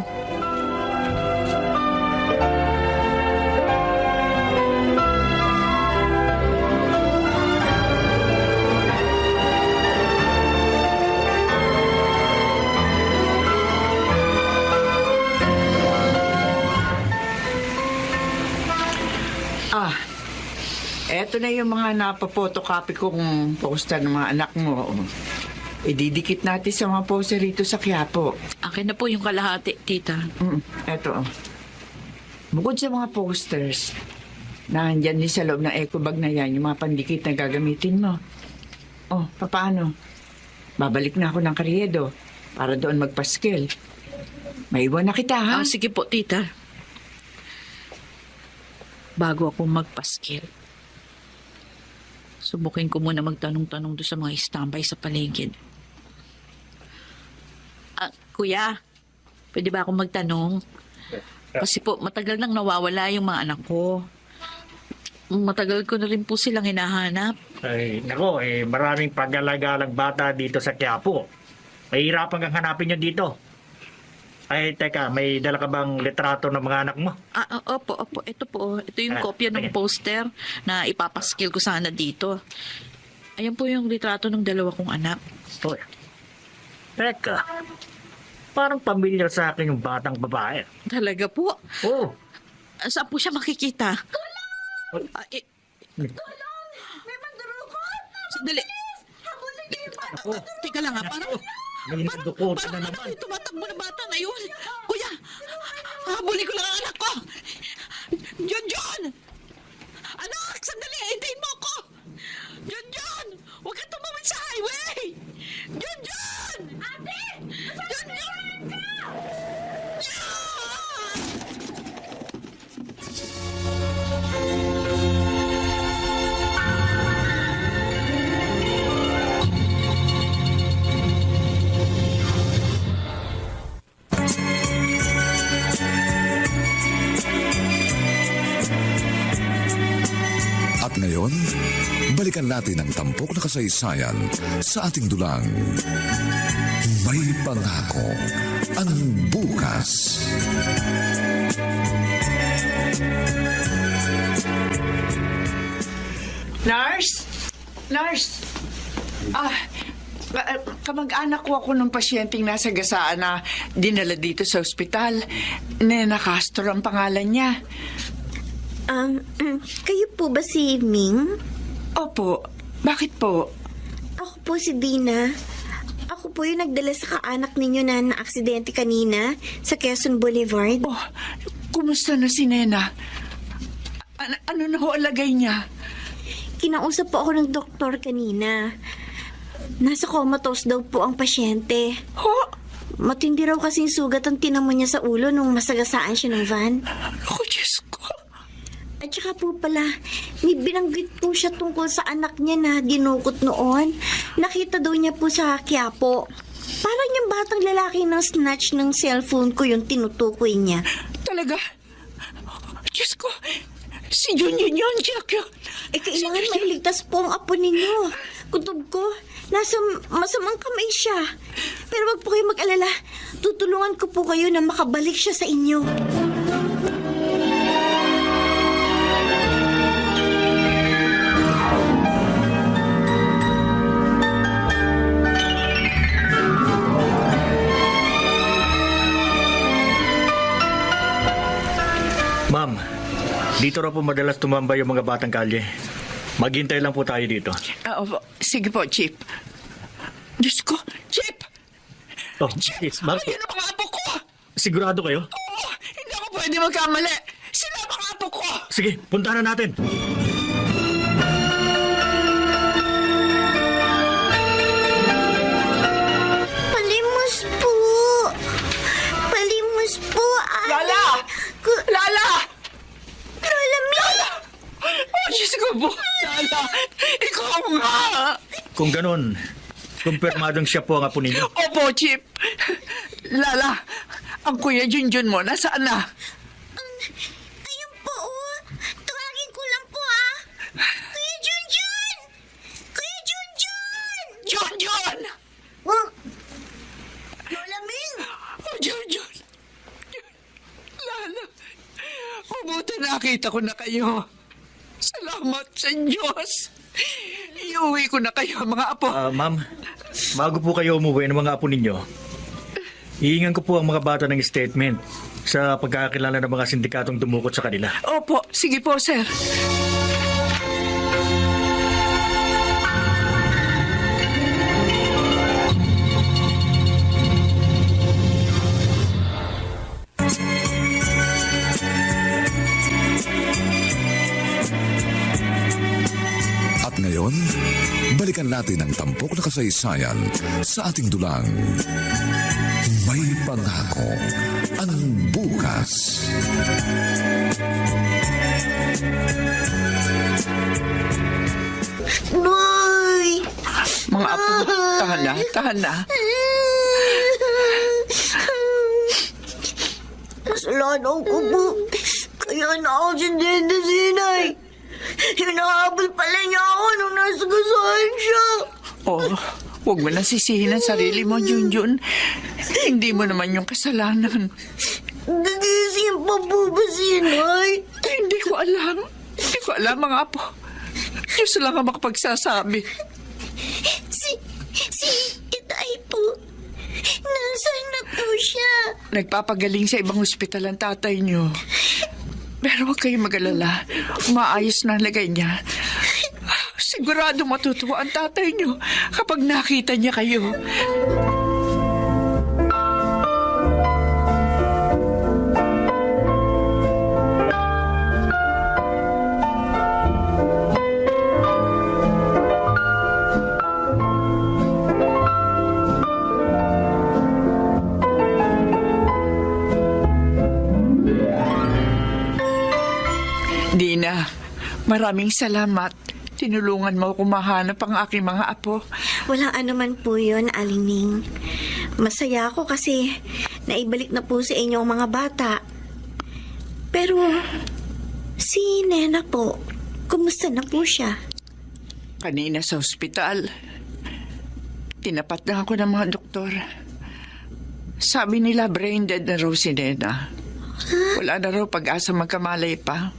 Eto na yung mga napapotocopy kong poster ng mga anak mo. Ididikit natin sa mga poster rito sa Quiapo. Akin na po yung kalahati, tita. Eto. Bukod sa mga posters, nandyan din sa loob ng eco bag na yan, yung mga pandikit na gagamitin mo. Oh, paano? Babalik na ako ng Carriedo para doon magpaskil. Maiwan na kita, ha? Sige po, tita. Bago ako magpaskil, subukin ko muna magtanong-tanong doon sa mga istambay sa paligid. Kuya, pwede ba akong magtanong? Kasi po, matagal nang nawawala yung mga anak ko. Matagal ko na rin po silang hinahanap. Ay, nako, maraming pag-alagalang bata dito sa Quiapo. Mahirapan kang hanapin nyo dito. Ay, teka, may dala ka bang litrato ng mga anak mo? Opo. Ito po. Ito yung kopya ng poster na ipapaskil ko sana dito. Ayan po yung litrato ng dalawa kong anak. Uy. Teka, parang pamilyar sa akin yung batang babae. Talaga po? Oo. Saan po siya makikita? May mandurukot! Sandali. Ako, Teka lang parang... may nadukutan na naman. Tumatakbo na bata na yun. Kuya, habulin ko lang ang anak ko. balikan natin ang tampok na kasaysayan sa ating dulang. May pangako ang bukas. Nurse? Nurse? Kamag-anak ko ako ng pasyenteng nasa gasaan na dinala dito sa ospital. Nena Castro ang pangalan niya. Kayo po ba si Ming? Opo. Bakit po? Ako po si Dina. Ako po yung nagdala sa kaanak ninyo na na-aksidente kanina sa Quezon Boulevard. Oh, kumusta na si Nena? Ano na ho alagay niya? Kinausap po ako ng doktor kanina. Nasa comatose daw po ang pasyente. Ho? Matindi raw kasing sugat ang tinamo niya sa ulo nung masagasaan siya ng van. Oh, Diyos ko. At saka po pala, may binanggit po siya tungkol sa anak niya na dinukot noon. Nakita daw niya po sa Quiapo. Parang yung batang lalaki ng snatch ng cellphone ko yung tinutukoy niya. Talaga? Diyos ko. Si Junjun yun, Jack yun. Kailangan mailigtas po ang apo ninyo. Kutob ko, nasa masamang kamay siya. Pero wag po kayo mag-alala. Tutulungan ko po kayo na makabalik siya sa inyo. Ma'am, dito raw po madalas tumambay yung mga batang kalye. Maghintay lang po tayo dito. Opo. Sige po, Chip. Diyos ko, Chip! Oh, yes, ma'am. Ayun ang mga apo ko! Sigurado kayo? Oo, hindi ako pwede magkamali. Sila ang mga apo ko! Sige, puntahan na natin. Palimos po. Palimos po. Lala! Lala! Lola Ming! Oh, Diyos ko po! Lala! Ikaw nga! Kung ganun, kumpirmadong siya po ang apo ninyo. Opo, Chip. Lala, ang Kuya Junjun mo, nasaan na? Ayun po, oh. Tawagin ko lang po, ah. Kuya Junjun! Kuya Junjun! Junjun! Oh. Lola Ming! Oh, Junjun! Lala, mabuti nakita ko na kayo. Salamat sa Diyos. Iuwi ko na kayo, mga apo. Ma'am, bago po kayo umuwi ng mga apo ninyo, hihingan ko po ang mga bata ng statement sa pagkakakilala ng mga sindikatong dumukot sa kanila. Opo, sige po, sir. At ngayon, balikan natin ang tampok na kasaysayan sa ating dulang. May pangako ang bukas. Boy! Mga apo, tahan na, tahan na. Kasalanan ko po. Kaya na-aksidente si Inay. Hinahabol pala niya ako nung nasa gasaan siya. Oh, huwag mo nang sisihin ang sarili mo, Junjun. Hindi mo naman yung kasalanan. Nagising pa po ba si Inay? Hindi ko alam. Hindi ko alam, mga apo. Diyos lang ang makapagsasabi. Si Inay po. Nasaan na po siya? Nagpapagaling sa ibang ospital ang tatay niyo. Pero huwag kayong mag-alala. Maayos na ang lagay niya. Sigurado matutuwa ang tatay niyo kapag nakita niya kayo. Dina, maraming salamat. Tinulungan mo ako mahanap ang aking mga apo. Walang anuman po yun, Alining. Masaya ako kasi naibalik na po sa inyo ang mga bata. Pero si Nena po, kumusta na po siya? Kanina sa ospital, tinapat na ako ng mga doktor. Sabi nila brain dead na raw si Nena. Wala na raw pag-asa magkamalay pa.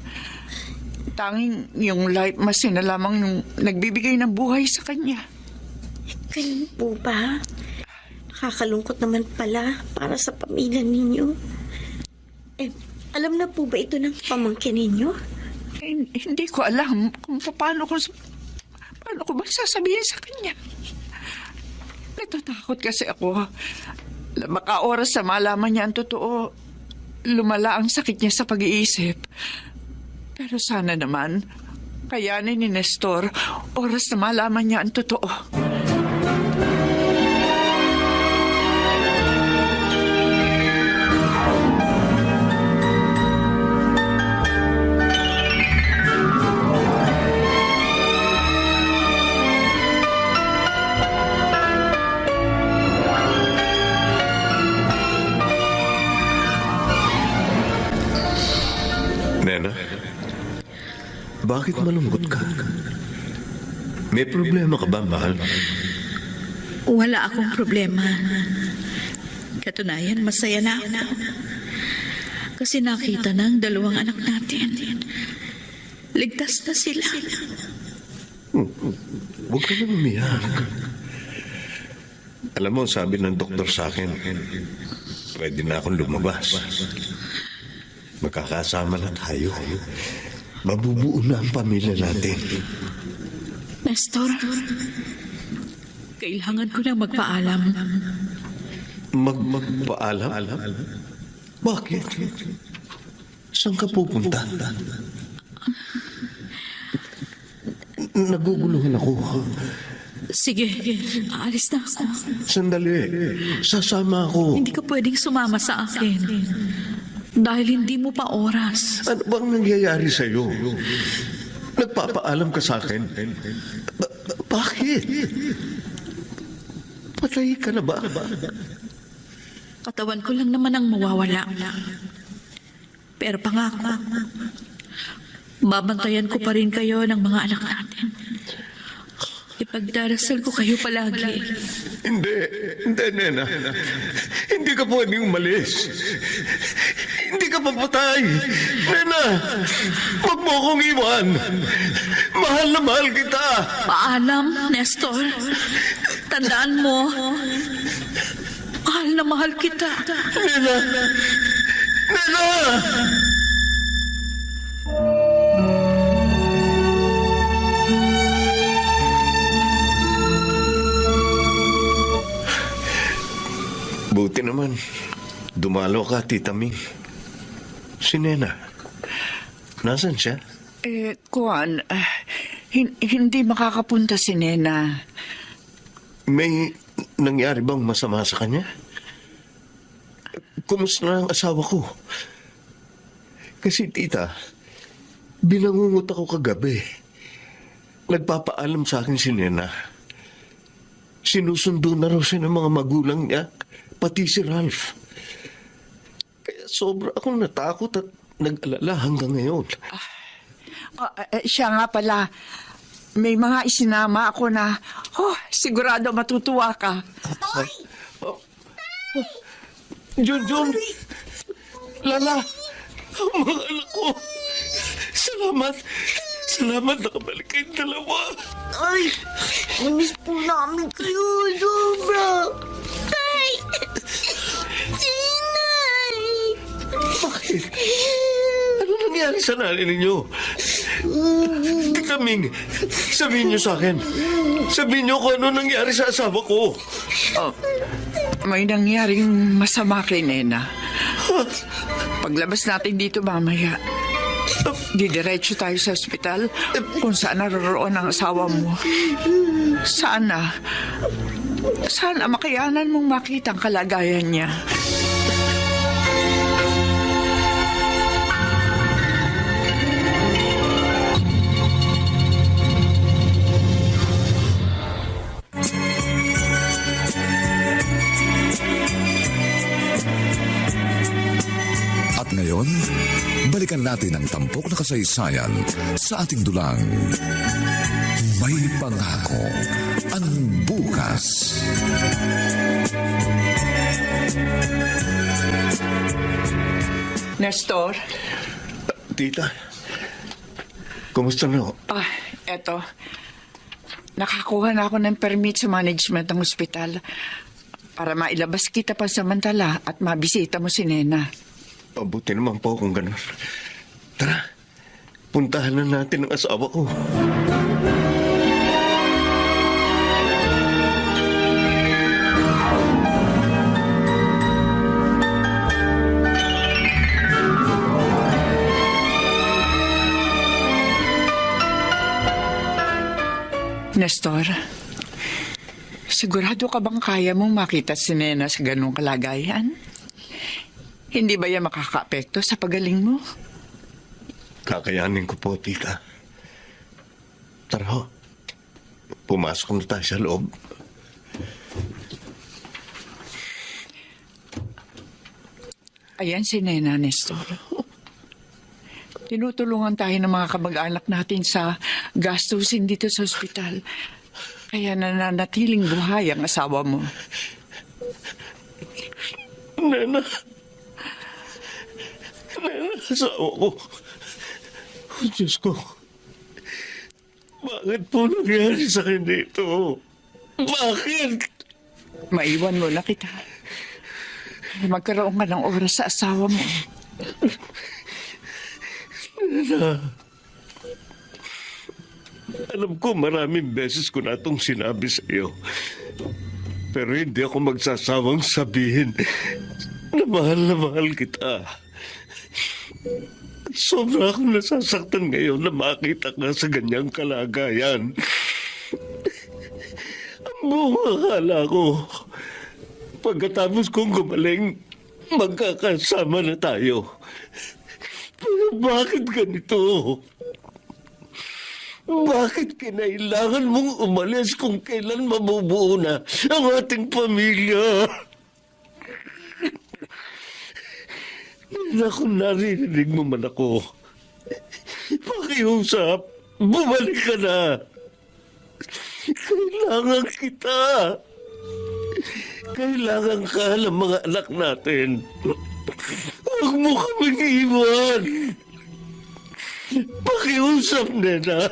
Tanging yung life mask na lamang yung nagbibigay ng buhay sa kanya. Ganun po ba? Nakakalungkot naman pala para sa pamilya ninyo. Alam na po ba ito ng pamangkin ninyo? Hindi ko alam kung paano ko ba sasabihin sa kanya. Natatakot kasi ako. Baka oras na malaman niya ang totoo, lumala ang sakit niya sa pag-iisip. Pero sana naman, kayanin ni Nestor, oras na malaman niya ang totoo. Nena, bakit malungkot ka? May problema ka ba, mahal? Wala akong problema. Katunayan, masaya na ako. Kasi nakita ng dalawang anak natin. Ligtas na sila. Huwag ka nang umiyak. Alam mo, sabi ng doktor sa akin, pwede na akong lumabas. Magkakasama na tayo. Mabubuo na ang pamilya natin. Nestor, kailangan ko na magpaalam. Magpaalam? Bakit? Saan ka pupunta? Naguguluhan ako. Sige, aalis na ako. Sandali. Sasama ako. Hindi ka pwedeng sumama sa akin. Dahil hindi mo pa oras. Ano bang nangyayari sa'yo? Nagpapaalam ka sa akin. Bakit? Patay ka na ba? Katawan ko lang naman ang mawawala. Pero pangako, babantayan ko pa rin kayo ng mga anak natin. Ipagdarasal ko kayo palagi. Hindi, Nena. Hindi ka pwedeng umalis. Hindi ka papatay. Nena, huwag mo akong iwan. Mahal na mahal kita. Paalam, Nestor. Tandaan mo, mahal na mahal kita. Nena! Nena! Buti naman, dumalo ka, Tita Ming. Si Nena, nasan siya? Kuan, hindi makakapunta si Nena. May nangyari bang masama sa kanya? Kumusta na ang asawa ko? Kasi, Tita, binangungot ako kagabi. Nagpapaalam sa akin si Nena. Sinusundo na raw siya ng mga magulang niya, pati si Ralph. Kaya sobra akong natakot at nag-alala hanggang ngayon. Siya nga pala, may mga isinama ako na, sigurado matutuwa ka. Junjun! Lala! Ang mga anak ko! Salamat! Salamat nakabalik kayong dalawa! Ay, miss po namin kayo. Sobra. Ay, Sinay. Bakit? Ano nangyari sa nanay ninyo? Tita Ming, sabihin niyo sa akin. Sabihin niyo kung ano nangyari sa asawa ko. May nangyaring masama kay Nena. Paglabas natin dito mamaya, didiretso tayo sa ospital kung saan naroroon ang asawa mo. Sana makayanan mong makita ang kalagayan niya. At ngayon, balikan natin ang tampok na kasaysayan sa ating dulang. May pangako ang bukas. Nestor, Tita, kumusta na? eto. Nakakuha na ako ng permit sa management ng ospital para mailabas kita pansamantala at mabisita mo si Nena. Mabuti naman po kung ganun. Tara, puntahan na natin ang asawa ko. Nestor, sigurado ka bang kaya mong makita si Nena sa ganong kalagayan? Hindi ba yan makaka-apekto sa pagaling mo? Kakayanin ko po, Tita. Tara ho. Pumasok na tayo sa loob. Ayan si Nena, Nestor. Tinutulungan tayo ng mga kamag-anak natin sa gastusin dito sa ospital. Kaya nananatiling buhay ang asawa mo. Nena. Nena, asawa ko. Oh, Diyos ko. Bakit po nangyari sa akin dito? Bakit? Maiwan mo na kita. Magkaroon ka ng oras sa asawa mo. Alam ko maraming beses ko na itong sinabi sa iyo. Pero hindi ako magsasawang sabihin na mahal kita. Sobra akong nasasaktan ngayon na makita ka sa ganyang kalagayan. Ang buong akala ko, pagkatapos kong gumaling, magkakasama na tayo. Pero bakit ganito? Bakit kinailangan mong umalis kung kailan mabubuo na ang ating pamilya? Naku, narinig mo man ako. Pakiusap, bumalik ka na. Kailangan kita. Kailangan ka ng mga anak natin. Huwag mo kaming iwan. Pakiusap, Nena.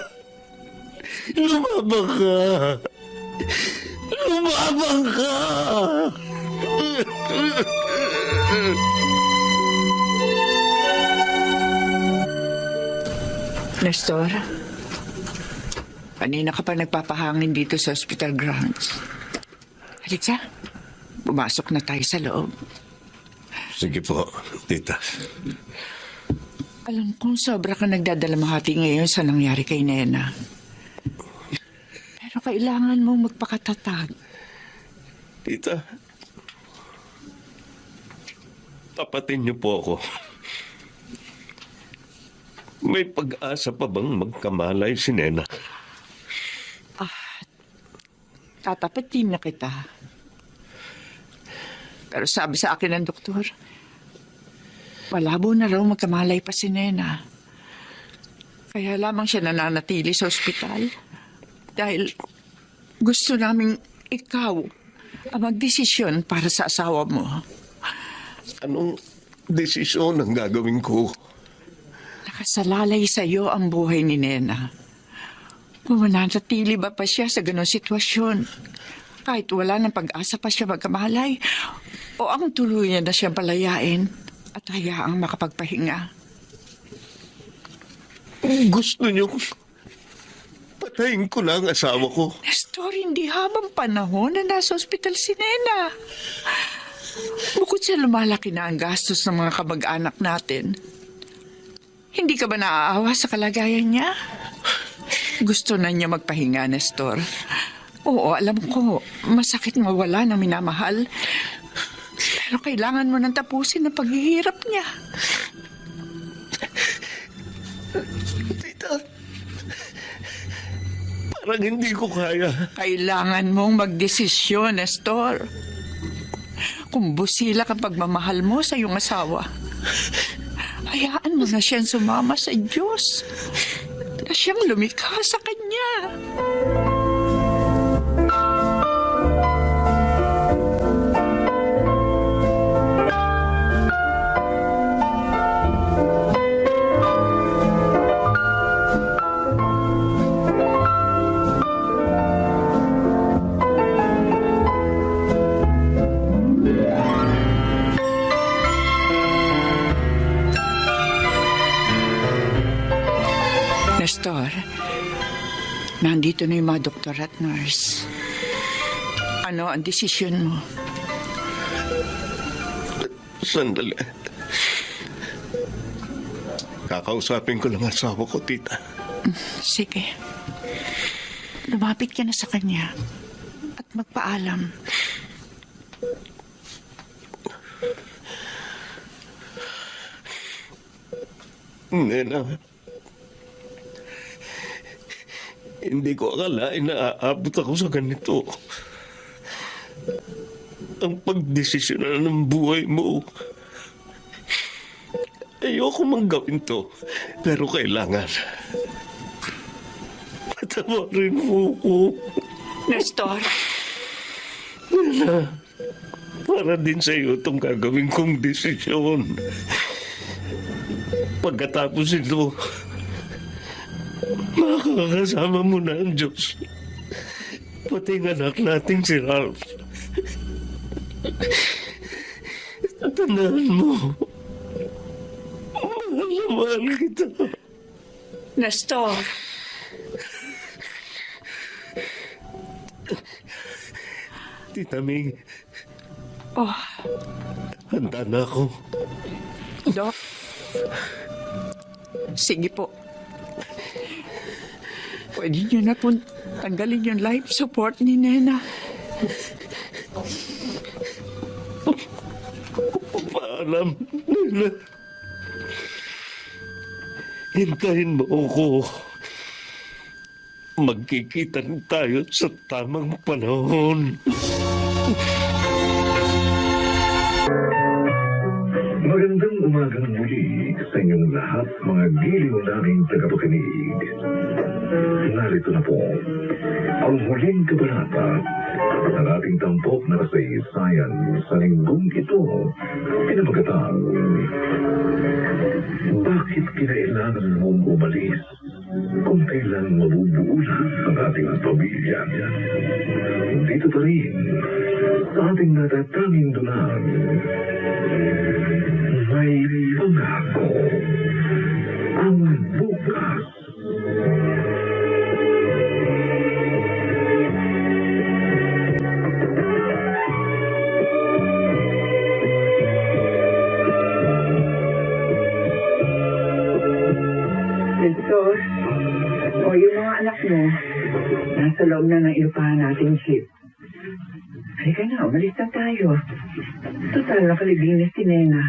Lumabang ka. Lumabang ka. Nestor, kanina ka pa nagpapahangin dito sa hospital grounds. Halika, pumasok na tayo sa loob. Sige po, Tita. Alam kong sobra ka nagdadalamhati ngayon sa nangyari kay Nena. Pero kailangan mong magpakatatag. Tita, tapatin niyo po ako. May pag-asa pa bang magkamalay si Nena? Tatapatin na kita. Pero sabi sa akin ng doktor, malabo na raw magkamalay pa si Nena. Kaya lamang siya nananatili sa ospital. Dahil gusto naming ikaw ang magdesisyon para sa asawa mo. Anong desisyon ang gagawin ko? Nakasalalay sa iyo ang buhay ni Nena. Kung mananatili ba pa siya sa ganong sitwasyon, kahit wala ng pag-asa pa siya magkamalay, o ang tuluyan na siyang palayain at hayaang makapagpahinga. Gusto niyo patayin ko na ang asawa ko. Nestor, hindi habang panahon na nasa ospital si Nena. Bukod sa lumalaki na ang gastos ng mga kamag-anak natin, hindi ka ba naaawa sa kalagayan niya? Gusto na niya magpahinga, Nestor. Oo, alam ko, masakit mawala ng minamahal. Pero kailangan mo nang tapusin ang paghihirap niya. Tita, parang hindi ko kaya. Kailangan mong magdesisyon, Nestor. Kung busila ang pagmamahal mo sa iyong asawa, hayaan mo na siyang sumama sa Diyos. siyang lumikha sa kanya. Nestor, nandito na yung mga doktor at nurse. Ano ang desisyon mo? Sandali. Kakausapin ko lang ang asawa ko, tita. Sige. Lumapit ka na sa kanya at magpaalam. Nena, hindi ko akalain na aabot ako sa ganito. Ang pagdesisyonan ng buhay mo. Ayoko mang gawin to, pero kailangan. Patawarin mo ko. Nestor, Nena, para din sa iyo itong gagawin kong desisyon. Pagkatapos ito, makakasama mo na ang Diyos. Pati ang anak nating si Ralph. Tatandaan mo, mahal na mahal kita. Nestor. Tita Ming, Oh, handa na ako. Doc. Sige po. Pwede niyo na po tanggalin yung life support ni Nena. Paalam, Nena. Hintayin mo ako. Magkikita rin tayo sa tamang panahon. Magandang umagang muli sa inyong lahat, mga giliw naming tagapakinig. Narito na po ang huling kabanata ng ating tampok na kasaysayan sa linggong ito, pinamagatang Bakit kinailangan mong umalis kung kailan mabubuo na ang ating pamilya? Dito pa rin sa ating natatanging dunang may pangako ang bukas. Nestor, o yung mga anak mo, nasa loob na ng ilupahan nating jeep. Halika na, umalis na tayo. Total, nakalibing na si Nena.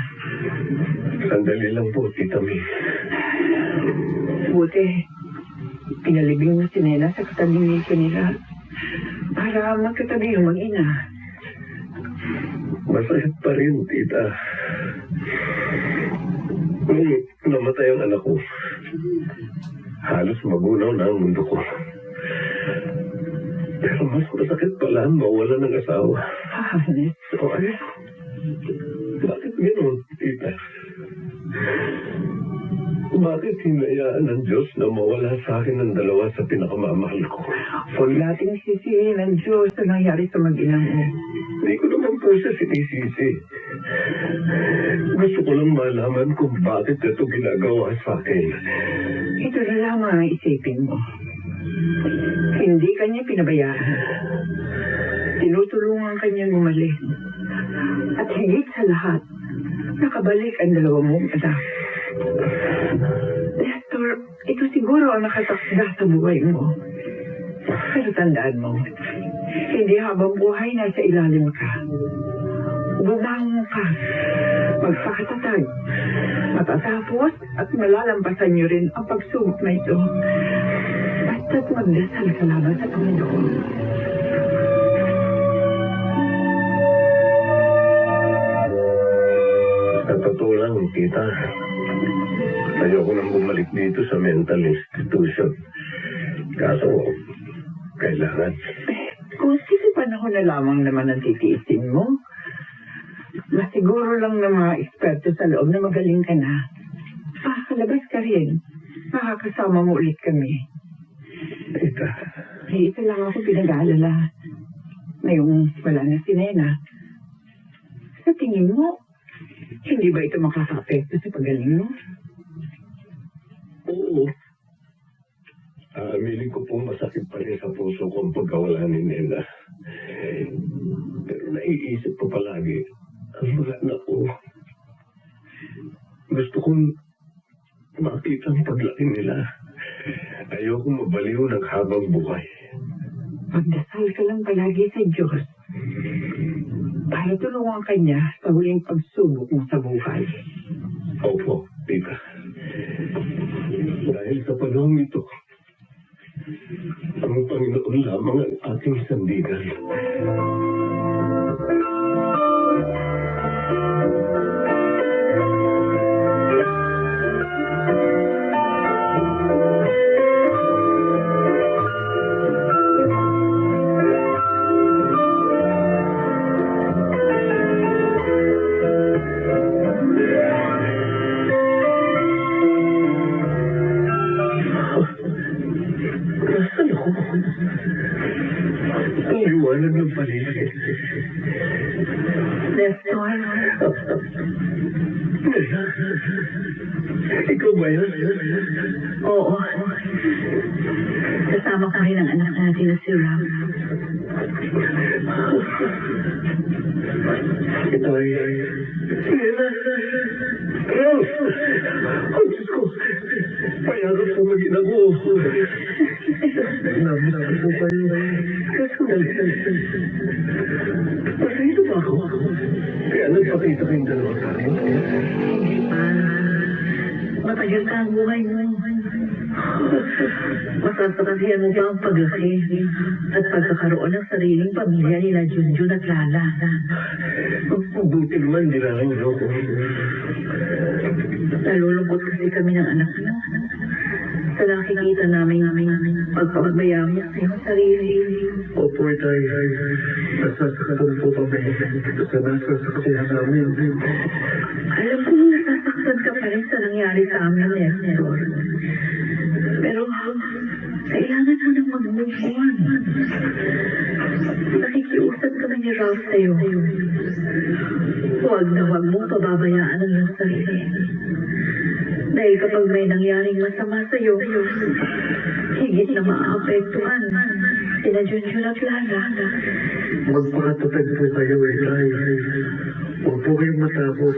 Sandali lang po, Tita May. Buti, pinalibing na si Nena sa katabi nila para magkatabi yung mag-ina. Masakit pa rin, Tita. Nung namatay ang anak ko, halos magunaw na ang mundo ko. Pero mas masakit pala ang mawala ng asawa. Nestor, Bakit gano'n, Tita? Bakit hinayaan ng Diyos na mawala sa akin ng dalawa sa pinakamamahal ko? huwag nating sisihin ang Diyos na nangyari sa mag-ina mo. Hindi ko naman po siya sinisisi. Gusto ko lang malaman kung bakit ito ginagawa sa akin. Ito na lamang ang isipin mo. Hindi kanya pinabayaan. Tinutulungan kanya gumaling. At higit sa lahat, nakabalik ang dalawa mong anak. Nestor, ito siguro ang nakatakda sa buhay mo. Pero tandaan mo, hindi habang buhay nasa ilalim ka. Bumangon ka. Magpakatatag. Matatapos at malalampasan niyo rin ang pagsubok na ito. Basta't magdasal ka lamang sa Panginoon. Sa totoo lang, Tita, Ayoko nang bumalik dito sa mental institution. Kaso, kailangan. Kung sige panahon na lamang naman ang titiisin mo, masiguro lang ng mga eksperto sa loob na magaling ka na. Makakalabas ka rin. Makakasama mo ulit kami. Tita, May isa lang ako pinag-aalala. Ngayong wala na si Nena. Sa tingin mo, hindi ba ito makaka-apekto sa pagaling mo? oo. Aaminin ko pong masakit pa rin sa puso ko ang pagkawala ni Nena. Pero naiisip ko palagi ang mga anak ko. Gusto kong makita ang paglaki nila. Ayoko mabaliw ng habang buhay. Magdasal ka lang palagi sa Diyos para tulungan ka niya sa huling pagsubok mo sa buhay. Opo, tita. Dahil sa panahon ito, ang Panginoon lamang ang ating sandigan. Nasaan ako? Ang liwanag ng paligid. Nestor, Nena, ikaw ba yan? oo. Kasama ka rin ang anak natin na si Ram. Ito ay... Nena! Rose! Ang Diyos ko! Payagap po maging ako. Nabi po kayo. Pasito ba ako? Kaya nagpakita kayong dalawa sa akin. Matagal ka ang buhay mo. Masasakasihan mo ba ang paglaki at pagkakaroon ng sariling pamilya nila Junjun at Lala? Buti naman, hindi lang ako. Nalulungkot kasi kami ng anak mo. Sa nakikita namin pagpapabayaan mo sa iyong sarili. Opo, itay. Nasasaktan po kami. Sa nasasaktan namin. Alam ko nasasaktan ka pa rin sa nangyari sa amin, Nestor. Pero kailangan mo nang mag-move on. Nakikiusap kami ni Ralph sa'yo. Huwag na huwag mong pababayaan ang iyong sarili. Dahil kapag may nangyaring masama sa'yo, higit na maaapektuhan sila Junjun at Lala. Magpakatatag po kayo, itay. Huwag po kayong matakot.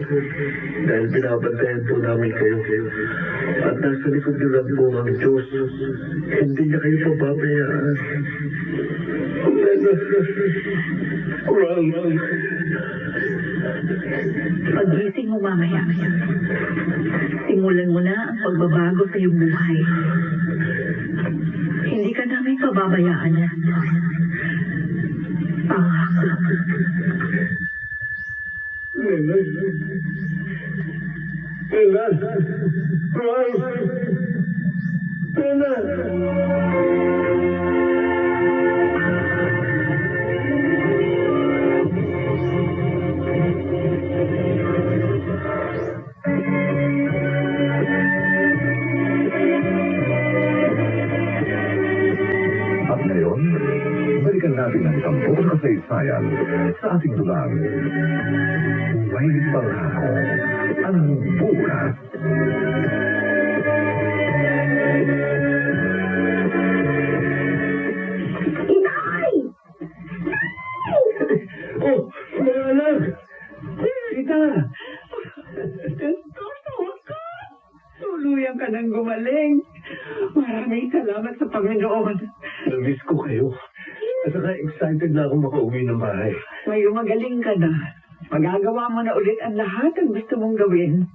Dahil binabantayan po namin kayo. At nasa likod niyo lang po ang Diyos. Hindi niya kayo pababayaan. Pagising mo mamaya, simulan mo na ang pagbabago sa iyong buhay. Hindi ka namin pababayaan. Pangako. At ngayon, balikan natin ang tampok na kasaysayan sa ating dulang. May pangako ang bukas. Inay! Oh, mga anak! Tita! Tuluyan ka nang gumaling. Maraming salamat sa Panginoon. Na-miss ko kayo. At saka excited na akong makauwi ng bahay. Ngayon magaling ka na. Magagawa mo na ulit ang lahat ng gusto mong gawin.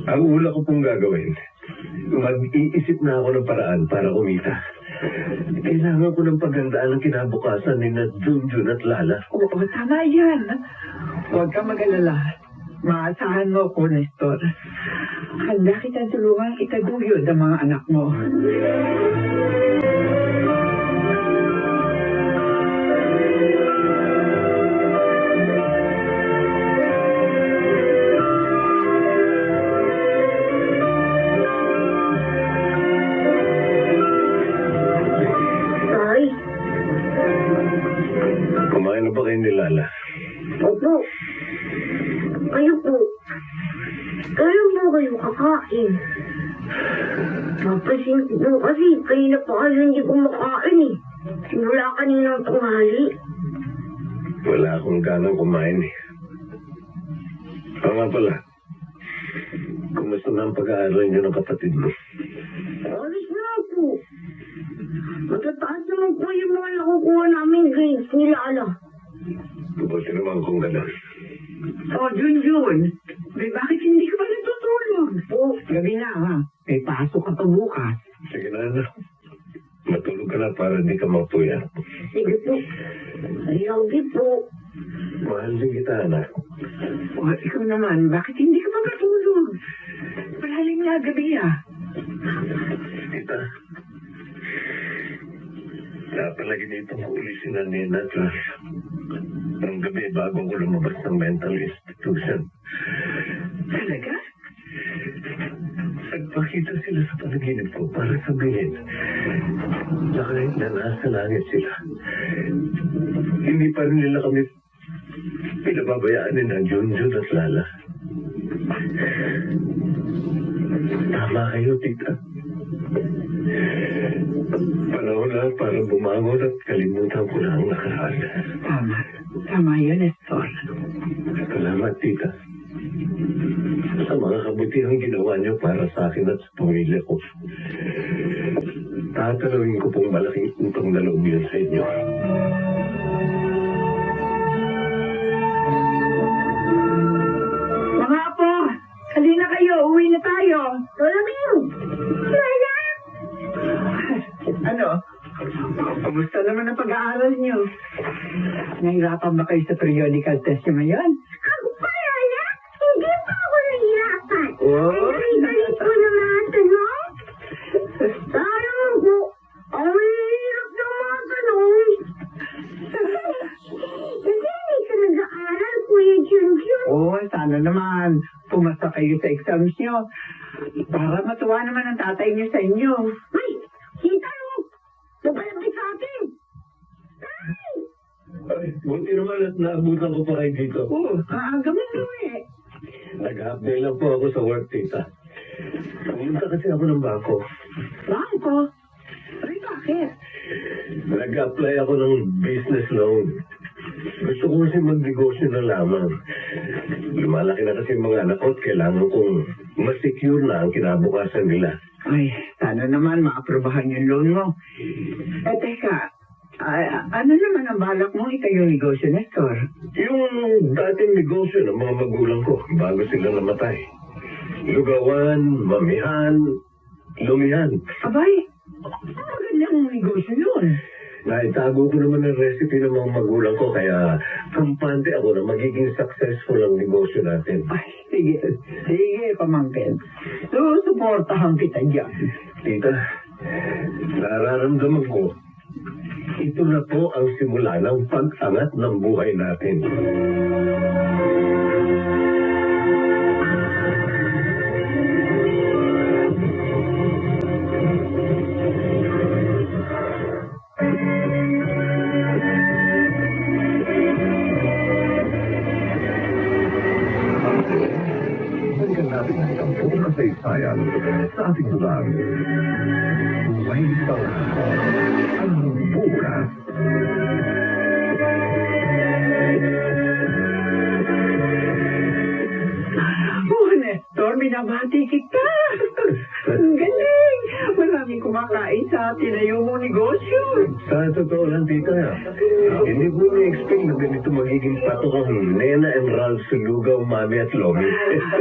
Ang una ko pong gagawin, mag-iisip na ako ng paraan para kumita. Kailangan ko ng paghandaan ng kinabukasan ni Junjun at Lala. Oo, tama yan. Huwag ka mag-alala. Maasahan mo ko, Nestor. Handa kitang tulungang itaguyod ang mga anak mo. Tay, Kumain na ba kayo ni Lala? opo. Kayo po. Kayo mo kayo kakain. Papasin po kasi kayo na pa kayo hindi kumakain eh. Simula kaninang tanghali. Wala akong ganang kumain eh. Oo nga pala. Kumusta na ang pag-aaral niyo ng kapatid mo? Alis na po. Matataas naman po yung mga nakukuha namin grades ni Lala. Buti naman kung gano'n. Oh, Junjun, may bakit hindi ka pa natutulog? Po, Gabi na ha, may pasok ka pa bukas. Sige na, anak. Matulog ka na para di ka mapuyat. sige po. I love you po. Mahal din kita, anak. Oh, ikaw naman, bakit hindi ka pa matulog? Malalim na gabi ah. Tita. Napalaginipang ko uli si Nina at ang gabi bago ko lumabas ng mental institution. Talaga? Nagpakita sila sa panaginip ko para sabihin na kahit na nasa langit sila, hindi pa rin nila kami pinababayaan ni na Junjun at Lala. Tama kayo, tita. Panahon na para bumangon at kalimutan ko na ang nakaraan. Tama. Tama yun, Nestor. Salamat, tita. Sa mga kabutihang ginawa niyo para sa akin at sa pamilya ko. Tatanawin ko pong malaking utang na loob yun sa inyo. Mga apo, halina kayo, uwi na tayo. Lola Ming! Lola! Ano? Kamusta naman ang pag-aaral niyo? Nahirapan ba kayo sa periodical test niyo ngayon? Ako pa, Lola? Hindi pa ako nahihirapan. Oh, Ay, ko na mga tanong. Parang po, ang hirap ng mga tanong. Kasi hindi ka nag-aaral, Kuya Junjun. Oo, sana naman pumasa kayo sa exams niyo para matuwa naman ang tatay niyo sa inyo. Ay, kita mo. Papalapit sa atin. Ay! Ay, buti naman at naabutan ko pa kayo dito. Oo, kaaga mo eh. Nag-update lang po ako sa work, tita. Pumunta kasi ako ng bangko. Bangko? Ay, bakit? Nag-apply ako ng business loan. Gusto ko kasi mag-negosyo na lamang. Lumalaki na kasi mga anak ko at kailangan kong ma-secure na ang kinabukasan nila. Ay, sana naman maaprobahan yung loan mo. Eh, teka, ano naman ang balak mo itayong negosyo, Nestor? Yung dating negosyo ng mga magulang ko bago sila namatay. Lugawan, mamihan, lumihan. Abay, magandang negosyo yun. Naitago ko naman ang recipe ng mga magulang ko kaya kampante ako na magiging successful ang negosyo natin. Ay, sige. Sige, pamangkin. Susuportahan kita dyan. Tita, nararamdaman ko, ito na po ang simula ng pag-angat ng buhay natin. Balikan natin ang sampung kasaysayan sa ating dulang. May panahon ang bukas. Oh, Nestor, binabati kita. Ang galing. Maraming kumakain sa tinayo mong negosyo. Sa totoo lang, tita, hindi ko na-expect na ganito magiging patok ang Nena and Ralph sa Lugaw, Mami at Lomi.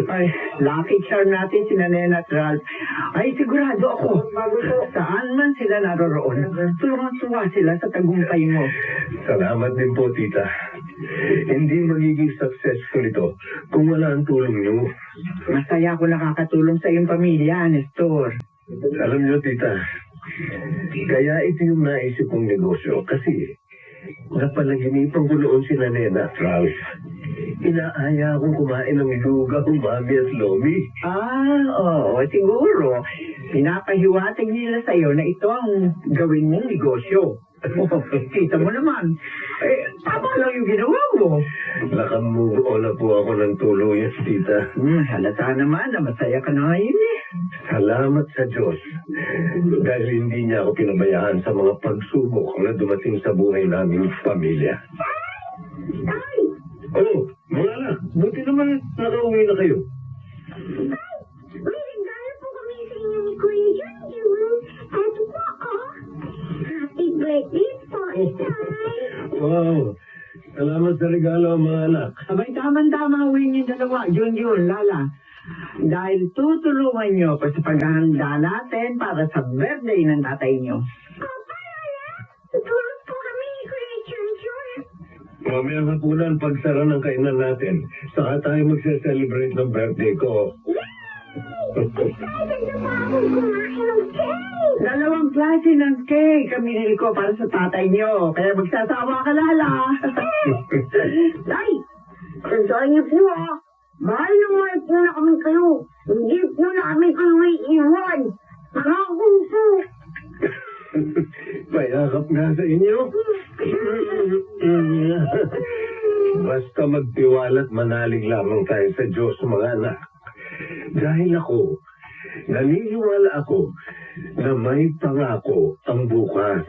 Ay, lucky charm natin si Nena at Ralph. Ay, sigurado ako. Saan man sila naroroon, tuwang-tuwa sila sa tagumpay mo. Salamat din po, tita. Hindi magiging successful ito kung wala ang tulong niyo. Masaya ako nakakatulong sa iyong pamilya, Nestor. Alam niyo, tita, kaya ito yung naisip kong negosyo kasi napalaginipan ko noon si Nena at Ralph. Inaaya akong kumain ng lugaw, mami at lomi. Oo, siguro. Pinapahiwatig nila sa iyo na ito ang gawin mong negosyo. Kita mo naman. Tama lang yung ginawa mo. Nakamove on na po ako ng tuluyan, tita. Halata naman na masaya ka na ngayon eh. Salamat sa Diyos. Dahil hindi niya ako pinabayaan sa mga pagsubok na dumating sa buhay naming pamilya. Oh, mga anak, buti naman nakauwi na kayo. May regalo po kami sa inyo ni Kuya Junjun. Eto po, oh. Happy birthday po, Tay. Wow, salamat sa regalo, mga anak. Abay, tama-tama uwi niyo dalawa. Yun, Lala. Dahil tutulungan niyo ko sa paghahanda natin para sa birthday ng tatay niyo. Opa, Lola. Tulog po kami ni Kuya Junjun. Mamayang hapunan, pagsara ng kainan natin, saka tayo magse-celebrate ng birthday ko. Excited na po akong kumain ng cake. Dalawang klase ng cake ang binili ko para sa tatay niyo. Kaya magsasawa ka, Lala. Tay, tandaan niyo po, ah. Mahal na mahal po na kami kayo. Hindi po na kami kayo iiwan. Pangako po. Payakap nga sa inyo. Basta magtiwala't manalig lamang tayo sa Diyos, mga anak. Dahil ako, naniniwala ako na may pangako ang bukas.